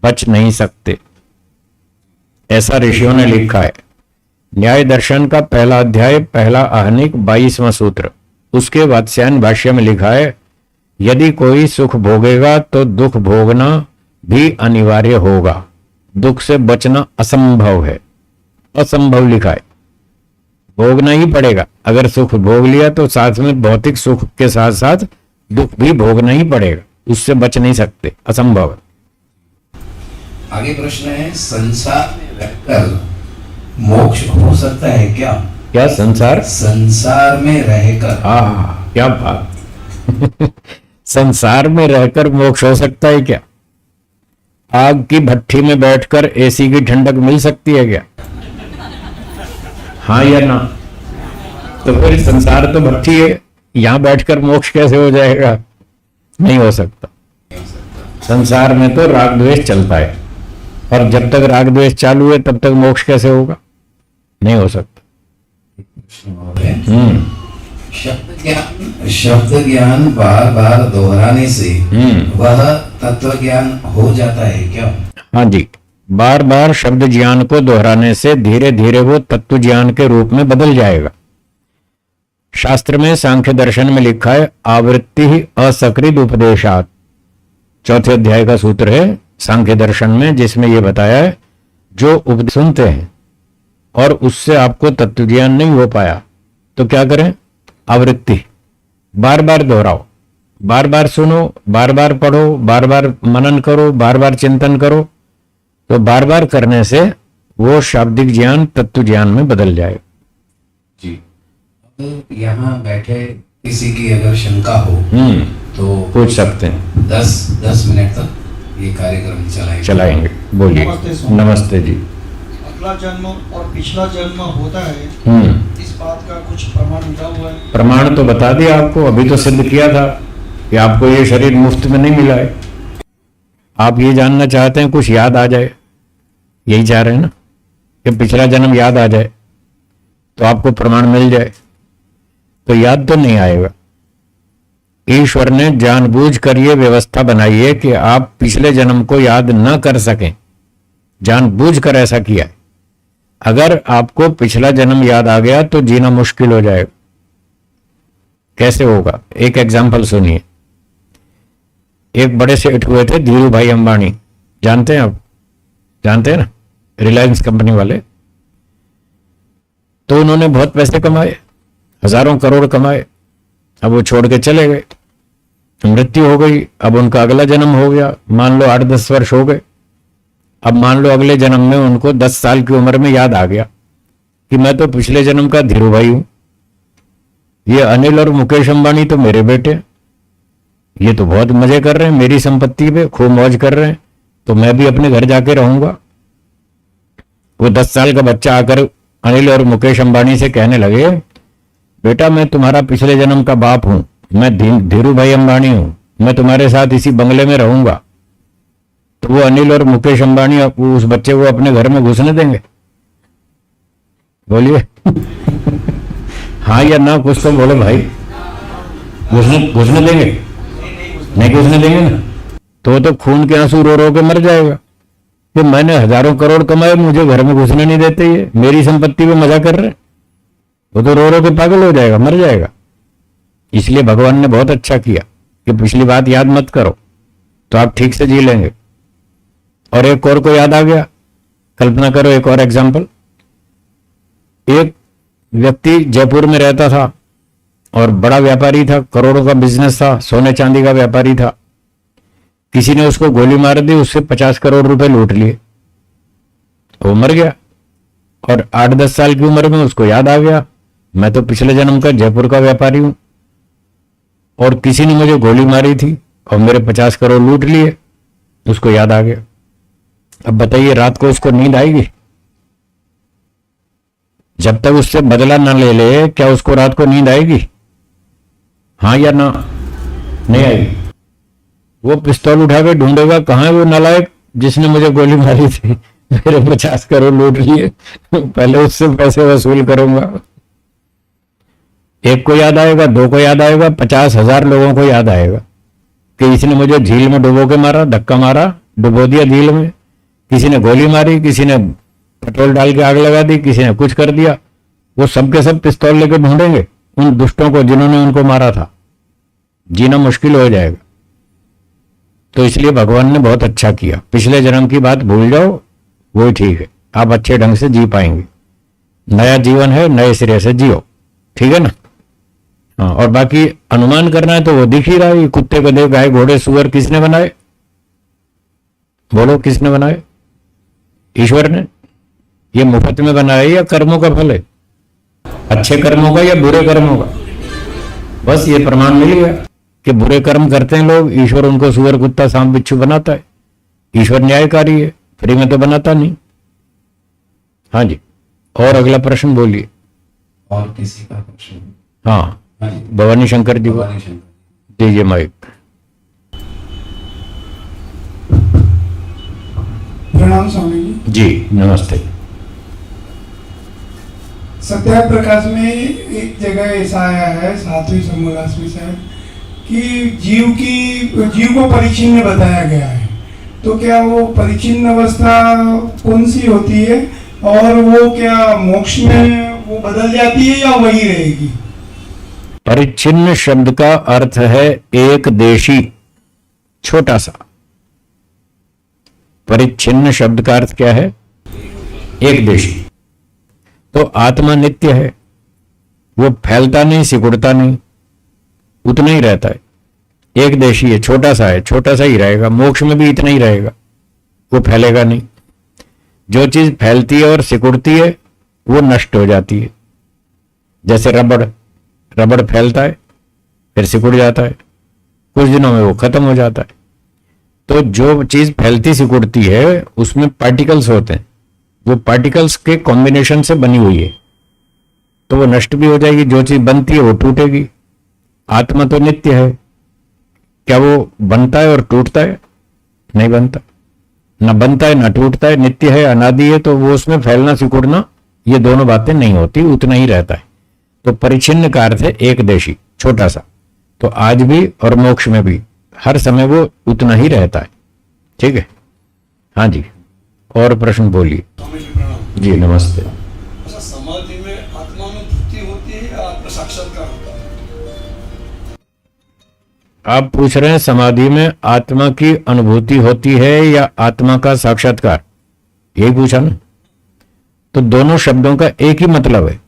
बच नहीं सकते। ऐसा ऋषियों ने लिखा है। न्याय दर्शन का पहला अध्याय, पहला आहनिक, 22वां सूत्र, उसके वात्स्यायन भाष्य में लिखा है, यदि कोई सुख भोगेगा तो दुख भोगना भी अनिवार्य होगा। दुख से बचना असंभव है। असंभव लिखा है, भोगना ही पड़ेगा। अगर सुख भोग लिया तो साथ में भौतिक सुख के साथ साथ दुख भी भोगना ही पड़ेगा, उससे बच नहीं सकते, असंभव है। आगे प्रश्न है, संसार में रहकर मोक्ष हो सकता है क्या? क्या संसार में रहकर? क्या बात संसार में रहकर मोक्ष हो सकता है क्या? आग की भट्ठी में बैठकर एसी की ठंडक मिल सकती है क्या? हाँ या ना? तो फिर संसार तो भट्ठी है, यहां बैठकर मोक्ष कैसे हो जाएगा? नहीं हो सकता। संसार में तो राग द्वेष चलता है, और जब तक राग द्वेष चालू है तब तक मोक्ष कैसे होगा? नहीं हो सकता। शब्द ज्ञान बार बार दोहराने से वह तत्व ज्ञान हो जाता है क्या? हाँ जी, बार बार शब्द ज्ञान को दोहराने से धीरे धीरे वो तत्व ज्ञान के रूप में बदल जाएगा। शास्त्र में सांख्य दर्शन में लिखा है, आवृत्ति ही असकृत उपदेशात, चौथे अध्याय का सूत्र है सांख्य दर्शन में, जिसमें यह बताया है जो उपदेश सुनते हैं और उससे आपको तत्व ज्ञान नहीं हो पाया तो क्या करें? आवृत्ति, बार बार दोहराओ, बार बार सुनो, बार बार पढ़ो, बार बार मनन करो, बार बार चिंतन करो। तो बार बार करने से वो शाब्दिक ज्ञान तत्व ज्ञान में बदल जाएगा जी। अब यहाँ बैठे किसी की अगर शंका हो तो पूछ सकते हैं। 10 मिनट तक ये कार्यक्रम चलाएंगे। बोलिए। नमस्ते जी। अगला जन्म और पिछला जन्म होता है, इस बात का कुछ प्रमाण मिला हुआ है? प्रमाण तो बता दिया आपको, अभी तो सिद्ध किया था कि आपको ये शरीर मुफ्त में नहीं मिला है। आप ये जानना चाहते हैं कुछ याद आ जाए, यही चाह रहे हैं ना कि पिछला जन्म याद आ जाए तो आपको प्रमाण मिल जाए। तो याद तो नहीं आएगा। ईश्वर ने जानबूझकर ये व्यवस्था बनाई है कि आप पिछले जन्म को याद न कर सकें, जानबूझकर ऐसा किया है। अगर आपको पिछला जन्म याद आ गया तो जीना मुश्किल हो जाएगा। कैसे होगा? एक एग्जाम्पल सुनिए। एक बड़े सेठ हुए थे धीरू भाई अंबानी, जानते हैं आप? जानते हैं ना, रिलायंस कंपनी वाले। तो उन्होंने बहुत पैसे कमाए, हजारों करोड़ कमाए। अब वो छोड़ के चले गए, मृत्यु हो गई। अब उनका अगला जन्म हो गया, मान लो 8-10 वर्ष हो गए। अब मान लो अगले जन्म में उनको 10 साल की उम्र में याद आ गया कि मैं तो पिछले जन्म का धीरू भाई हूं, ये अनिल और मुकेश अंबानी तो मेरे बेटे हैं, ये तो बहुत मजे कर रहे हैं, मेरी संपत्ति पे खूब मौज कर रहे हैं, तो मैं भी अपने घर जाके रहूंगा। वो 10 साल का बच्चा आकर अनिल और मुकेश अंबानी से कहने लगे, बेटा मैं तुम्हारा पिछले जन्म का बाप हूं, मैं धीरू भाई अंबानी हूं, मैं तुम्हारे साथ इसी बंगले में रहूंगा। तो वो अनिल और मुकेश अंबानी उस बच्चे को अपने घर में घुसने देंगे? बोलिए हाँ या ना, कुछ तो बोलो भाई। घुसने देंगे? नहीं घुसने देंगे ना। तो खून के आंसू रो रो के मर जाएगा कि मैंने हजारों करोड़ कमाए, मुझे घर में घुसने नहीं देते, ये मेरी संपत्ति पे मजा कर रहे हैं। वो तो रो रो के पागल हो जाएगा, मर जाएगा। इसलिए भगवान ने बहुत अच्छा किया कि पिछली बात याद मत करो, तो आप ठीक से जी लेंगे। और एक और को याद आ गया, कल्पना करो एक और एग्जाम्पल। एक व्यक्ति जयपुर में रहता था और बड़ा व्यापारी था, करोड़ों का बिजनेस था, सोने चांदी का व्यापारी था। किसी ने उसको गोली मार दी, उससे 50 करोड़ रुपए लूट लिए, वो मर गया। और 8-10 साल की उम्र में उसको याद आ गया, मैं तो पिछले जन्म का जयपुर का व्यापारी हूं और किसी ने मुझे गोली मारी थी और मेरे 50 करोड़ लूट लिए, उसको याद आ गया। अब बताइए रात को उसको नींद आएगी? जब तक उससे बदला ना ले ले, क्या उसको रात को नींद आएगी? हाँ या ना? नहीं आएगी। वो पिस्तौल उठा के ढूंढेगा, कहां है वो नालायक जिसने मुझे गोली मारी थी, मेरे 50 करोड़ लूट लिए, पहले उससे पैसे वसूल करूंगा। एक को याद आएगा, 2 को याद आएगा, 50,000 लोगों को याद आएगा कि इसने मुझे झील में डुबो के मारा, धक्का मारा, डुबो दिया झील में, किसी ने गोली मारी, किसी ने पेट्रोल डाल के आग लगा दी, किसी ने कुछ कर दिया। वो सबके सब पिस्तौल लेकर ढूंढेंगे उन दुष्टों को जिन्होंने उनको मारा था, जीना मुश्किल हो जाएगा। तो इसलिए भगवान ने बहुत अच्छा किया, पिछले जन्म की बात भूल जाओ, वही ठीक है, आप अच्छे ढंग से जी पाएंगे। नया जीवन है, नए सिरे से जियो, ठीक है ना? हाँ, और बाकी अनुमान करना है तो वो दिख ही रहा है, कुत्ते गधे गाय घोड़े सुअर किसने बनाए? बोलो किसने बनाए? ईश्वर ने। ये मुफ्त में बनाया या कर्मों का फल है? अच्छे कर्मों का या बुरे कर्मों का? बस ये प्रमाण मिल गया कि बुरे कर्म करते हैं लोग, ईश्वर उनको सुअर कुत्ता सांप बिच्छू बनाता है। ईश्वर न्यायकारी है, फ्री में तो बनाता नहीं। हाँ जी, और अगला प्रश्न बोलिए। और किसी का प्रश्न? हाँ, हाँ जी, भवानी शंकर जी को भवानी शंकर। दीजिए माइक। प्रणाम स्वामी जी। जी नमस्ते। सत्या प्रकाश में एक जगह ऐसा आया है 7वीं समूलास में शायद कि जीव को परिचिन्न बताया गया है। तो क्या वो परिचिन्न अवस्था कौन सी होती है और वो क्या मोक्ष में वो बदल जाती है या वही रहेगी? परिच्छिन्न शब्द का अर्थ है एक देशी, छोटा सा। परिच्छिन्न शब्द का अर्थ क्या है? एक देशी। तो आत्मा नित्य है, वो फैलता नहीं, सिकुड़ता नहीं, उतना ही रहता है। एक देशी है, छोटा सा है, छोटा सा ही रहेगा। मोक्ष में भी इतना ही रहेगा, वो फैलेगा नहीं। जो चीज फैलती है और सिकुड़ती है वो नष्ट हो जाती है। जैसे रबड़ फैलता है फिर सिकुड़ जाता है, कुछ दिनों में वो खत्म हो जाता है। तो जो चीज फैलती सिकुड़ती है उसमें पार्टिकल्स होते हैं, वो पार्टिकल्स के कॉम्बिनेशन से बनी हुई है, तो वो नष्ट भी हो जाएगी। जो चीज बनती है वो टूटेगी। आत्मा तो नित्य है, क्या वो बनता है और टूटता है? नहीं बनता, ना बनता है ना टूटता है, नित्य है, अनादि है। तो वो उसमें फैलना सिकुड़ना ये दोनों बातें नहीं होती, उतना ही रहता है। तो परिच्छिन्न का अर्थ है एक देशी, छोटा सा। तो आज भी और मोक्ष में भी हर समय वो उतना ही रहता है, ठीक है? हाँ जी, और प्रश्न बोलिए। स्वामी जी प्रणाम। जी नमस्ते। अच्छा, समाधि में आत्मा में वृत्ति होती है या आत्म साक्षात्कार होता है? आप पूछ रहे हैं समाधि में आत्मा की अनुभूति होती है या आत्मा का साक्षात्कार, यही पूछा ना। तो दोनों शब्दों का एक ही मतलब है,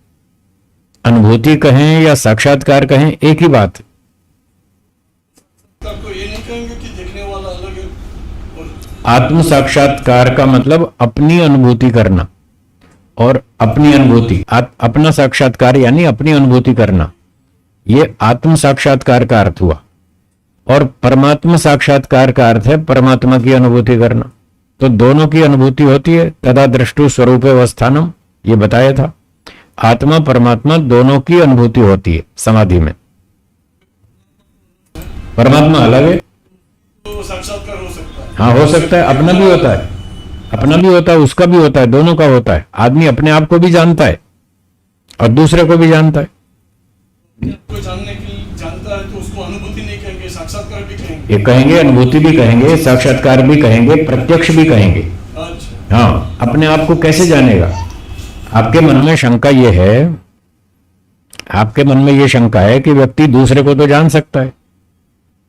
अनुभूति कहें या साक्षात्कार कहें एक ही बात है। आपको ये नहीं कहेंगे कि देखने वाला अलग है और आत्म साक्षात्कार का मतलब अपनी अनुभूति करना, और अपनी अनुभूति अपना साक्षात्कार यानी अपनी अनुभूति करना, ये आत्म साक्षात्कार का अर्थ हुआ। और परमात्मा साक्षात्कार का अर्थ है परमात्मा की अनुभूति करना। तो दोनों की अनुभूति होती है। तदा दृष्टु स्वरूप अवस्थानम, ये बताया था। आत्मा परमात्मा दोनों की अनुभूति होती है समाधि में। परमात्मा अलग है, तो साक्षात्कार हो सकता है। हाँ हो सकता है, अपना भी होता है, अपना भी होता है, उसका भी होता है, दोनों का होता है। आदमी अपने आप को भी जानता है और दूसरे को भी जानता है। कोई जानता है तो उसको अनुभूति नहीं कहेंगे, साक्षात्कार भी कहेंगे। ये कहेंगे, अनुभूति भी कहेंगे, साक्षात्कार भी कहेंगे, प्रत्यक्ष भी कहेंगे। अच्छा, हाँ, अपने आप को कैसे जानेगा? आपके मन में शंका ये है, आपके मन में ये शंका है कि व्यक्ति दूसरे को तो जान सकता है,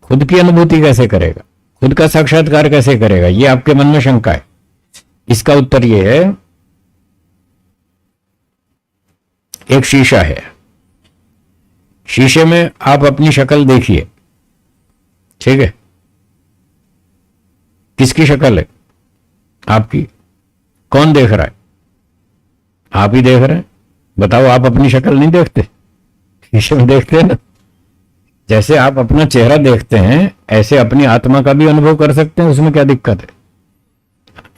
खुद की अनुभूति कैसे करेगा, खुद का साक्षात्कार कैसे करेगा? ये आपके मन में शंका है। इसका उत्तर ये है, एक शीशा है, शीशे में आप अपनी शक्ल देखिए, ठीक है? किसकी शक्ल है? आपकी। कौन देख रहा है? आप ही देख रहे हैं। बताओ, आप अपनी शक्ल नहीं देखते? शीशे में देखते हैं ना। जैसे आप अपना चेहरा देखते हैं, ऐसे अपनी आत्मा का भी अनुभव कर सकते हैं, उसमें क्या दिक्कत है?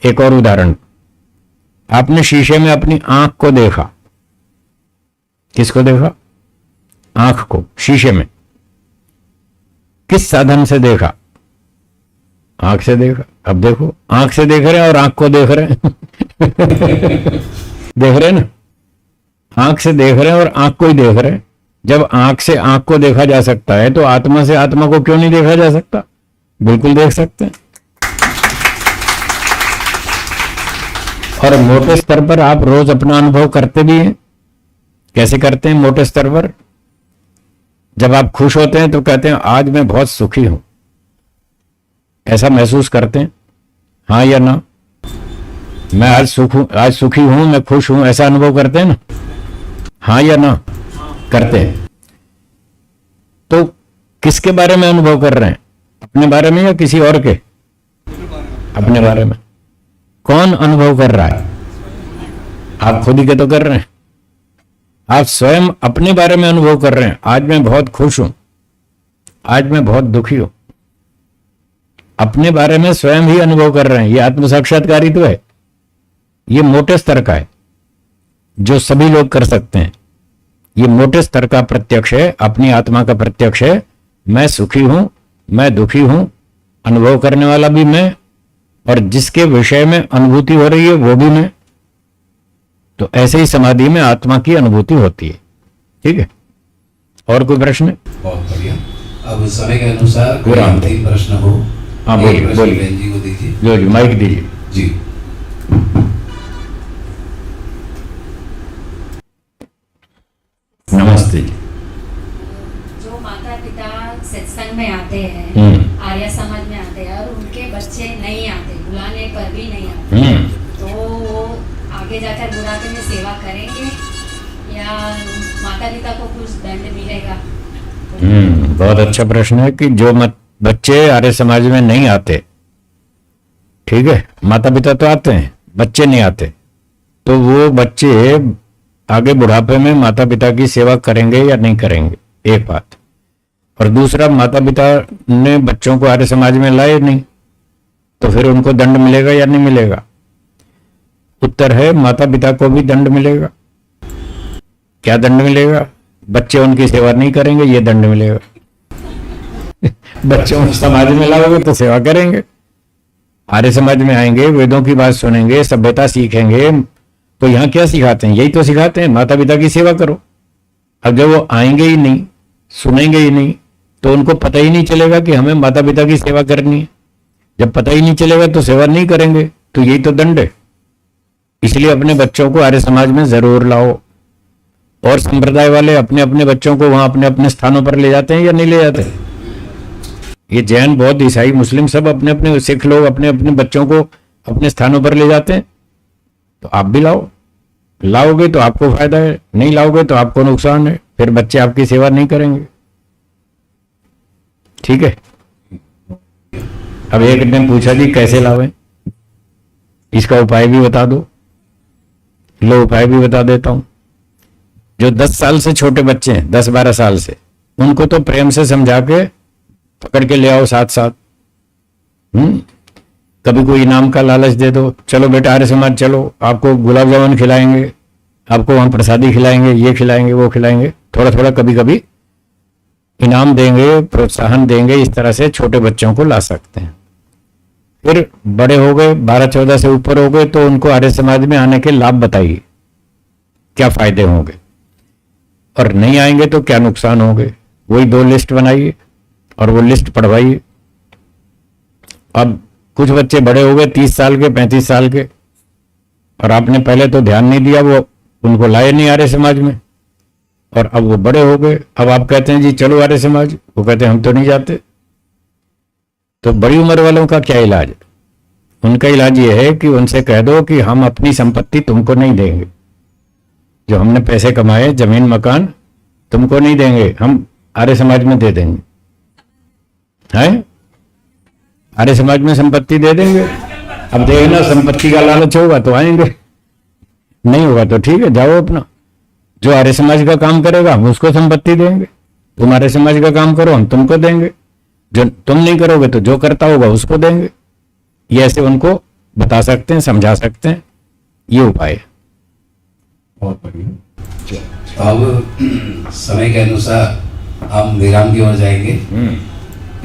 एक और उदाहरण, आपने शीशे में अपनी आंख को देखा। किसको देखा? आंख को शीशे में। किस साधन से देखा? आंख से देखा। अब देखो, आंख से देख रहे हैं और आंख को देख रहे हैं। देख रहे हैं ना, आंख से देख रहे हैं और आंख को ही देख रहे हैं। जब आंख से आंख को देखा जा सकता है, तो आत्मा से आत्मा को क्यों नहीं देखा जा सकता? बिल्कुल देख सकते हैं। और मोटे स्तर पर आप रोज अपना अनुभव करते भी हैं। कैसे करते हैं मोटे स्तर पर? जब आप खुश होते हैं तो कहते हैं आज मैं बहुत सुखी हूं, ऐसा महसूस करते हैं? हाँ या ना? मैं आज सुखी हूं, मैं खुश हूं, ऐसा अनुभव करते हैं ना? हाँ या ना? करते हैं। तो किसके बारे में अनुभव कर रहे हैं? अपने बारे में या किसी और के? अपने बारे में। कौन अनुभव कर रहा है? आप खुद ही के तो कर रहे हैं। आप स्वयं अपने बारे में अनुभव कर रहे हैं, आज मैं बहुत खुश हूं, आज मैं बहुत दुखी हूं। अपने बारे में स्वयं ही अनुभव कर रहे हैं। ये आत्म साक्षात्कार ही तो है। ये मोटे स्तर का है, जो सभी लोग कर सकते हैं। ये मोटे स्तर का प्रत्यक्ष है, अपनी आत्मा का प्रत्यक्ष है। मैं सुखी हूं, मैं दुखी हूं, अनुभव करने वाला भी मैं, और जिसके विषय में अनुभूति हो रही है वो भी मैं। तो ऐसे ही समाधि में आत्मा की अनुभूति होती है। ठीक है, और कोई प्रश्न? बहुत बढ़िया। अब समय के अनुसार कोई विराम अंतिम प्रश्न हो? हाँ, एक बोलिए, प्रश्न बोलिए। बहन जी को दीजिए। जो जी, माइक दीजिए। जी, नमस्ते जी। जो माता पिता सत्संग में आते हैं, आर्य समाज में आते हैं, और उनके बच्चे नहीं आते, बुलाने पर भी नहीं आते, तो वो आगे जाकर बुढ़ापे में सेवा करेंगे या माता पिता को कुछ दंड मिलेगा? बहुत अच्छा प्रश्न है कि जो बच्चे आर्य समाज में नहीं आते, ठीक है, माता पिता तो आते हैं, बच्चे नहीं आते, तो वो बच्चे आगे बुढ़ापे में माता पिता की सेवा करेंगे या नहीं करेंगे? एक बात। और दूसरा, माता पिता ने बच्चों को आर्य समाज में लाए नहीं, तो फिर उनको दंड मिलेगा या नहीं मिलेगा? उत्तर है, माता पिता को भी दंड मिलेगा। क्या दंड मिलेगा? बच्चे उनकी सेवा नहीं करेंगे, ये दंड मिलेगा। बच्चों को समाज में लाओगे तो सेवा करेंगे, आर्य समाज में आएंगे, वेदों की बात सुनेंगे, सभ्यता सीखेंगे। तो यहाँ क्या सिखाते हैं? यही तो सिखाते हैं, माता पिता की सेवा करो। अब जब वो आएंगे ही नहीं, सुनेंगे ही नहीं, तो उनको पता ही नहीं चलेगा कि हमें माता पिता की सेवा करनी है। जब पता ही नहीं चलेगा तो सेवा नहीं करेंगे, तो यही तो दंड है। इसलिए अपने बच्चों को आर्य समाज में जरूर लाओ। और संप्रदाय वाले अपने अपने बच्चों को वहां अपने अपने स्थानों पर ले जाते हैं या नहीं ले जाते? ये जैन, बौद्ध, ईसाई, मुस्लिम सब अपने अपने, सिख लोग अपने अपने बच्चों को अपने स्थानों पर ले जाते हैं। तो आप भी लाओ, लाओगे तो आपको फायदा है, नहीं लाओगे तो आपको नुकसान है, फिर बच्चे आपकी सेवा नहीं करेंगे। ठीक है। अब एक ने पूछा जी कैसे लावें, इसका उपाय भी बता दो। लो उपाय भी बता देता हूं। जो 10 साल से छोटे बच्चे हैं, 10-12 साल से, उनको तो प्रेम से समझा के पकड़ के ले आओ साथ साथ। कभी कोई इनाम का लालच दे दो, चलो बेटा आर्य समाज चलो, आपको गुलाब जामुन खिलाएंगे, आपको वहां प्रसादी खिलाएंगे, ये खिलाएंगे, वो खिलाएंगे, थोड़ा थोड़ा कभी कभी इनाम देंगे, प्रोत्साहन देंगे। इस तरह से छोटे बच्चों को ला सकते हैं। फिर बड़े हो गए, 12-14 से ऊपर हो गए, तो उनको आर्य समाज में आने के लाभ बताइए, क्या फायदे होंगे, और नहीं आएंगे तो क्या नुकसान होंगे। वही 2 लिस्ट बनाइए और वो लिस्ट पढ़वाइए। अब कुछ बच्चे बड़े हो गए 30 साल के, 35 साल के, और आपने पहले तो ध्यान नहीं दिया, वो उनको लाए नहीं आर्य समाज में, और अब वो बड़े हो गए। अब आप कहते हैं जी चलो आर्य समाज, वो कहते हैं हम तो नहीं जाते। तो बड़ी उम्र वालों का क्या इलाज? उनका इलाज ये है कि उनसे कह दो कि हम अपनी संपत्ति तुमको नहीं देंगे, जो हमने पैसे कमाए, जमीन मकान तुमको नहीं देंगे, हम आर्य समाज में दे देंगे। है आर्य समाज में संपत्ति दे देंगे। अब देखना, संपत्ति का लालच होगा तो आएंगे, नहीं होगा तो ठीक है, जाओ अपना। जो आर्य समाज का काम करेगा हम उसको संपत्ति देंगे, तुम आर्य समाज का काम करो हम तुमको देंगे, जो तुम नहीं करोगे तो जो करता होगा उसको देंगे। ये ऐसे उनको बता सकते हैं, समझा सकते हैं, ये उपाय है। बहुत बढ़िया। अब समय के अनुसार हम विराम की ओर जाएंगे।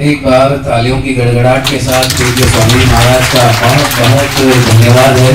एक बार तालियों की गड़गड़ाहट के साथ पूज्य स्वामी महाराज का बहुत बहुत धन्यवाद है।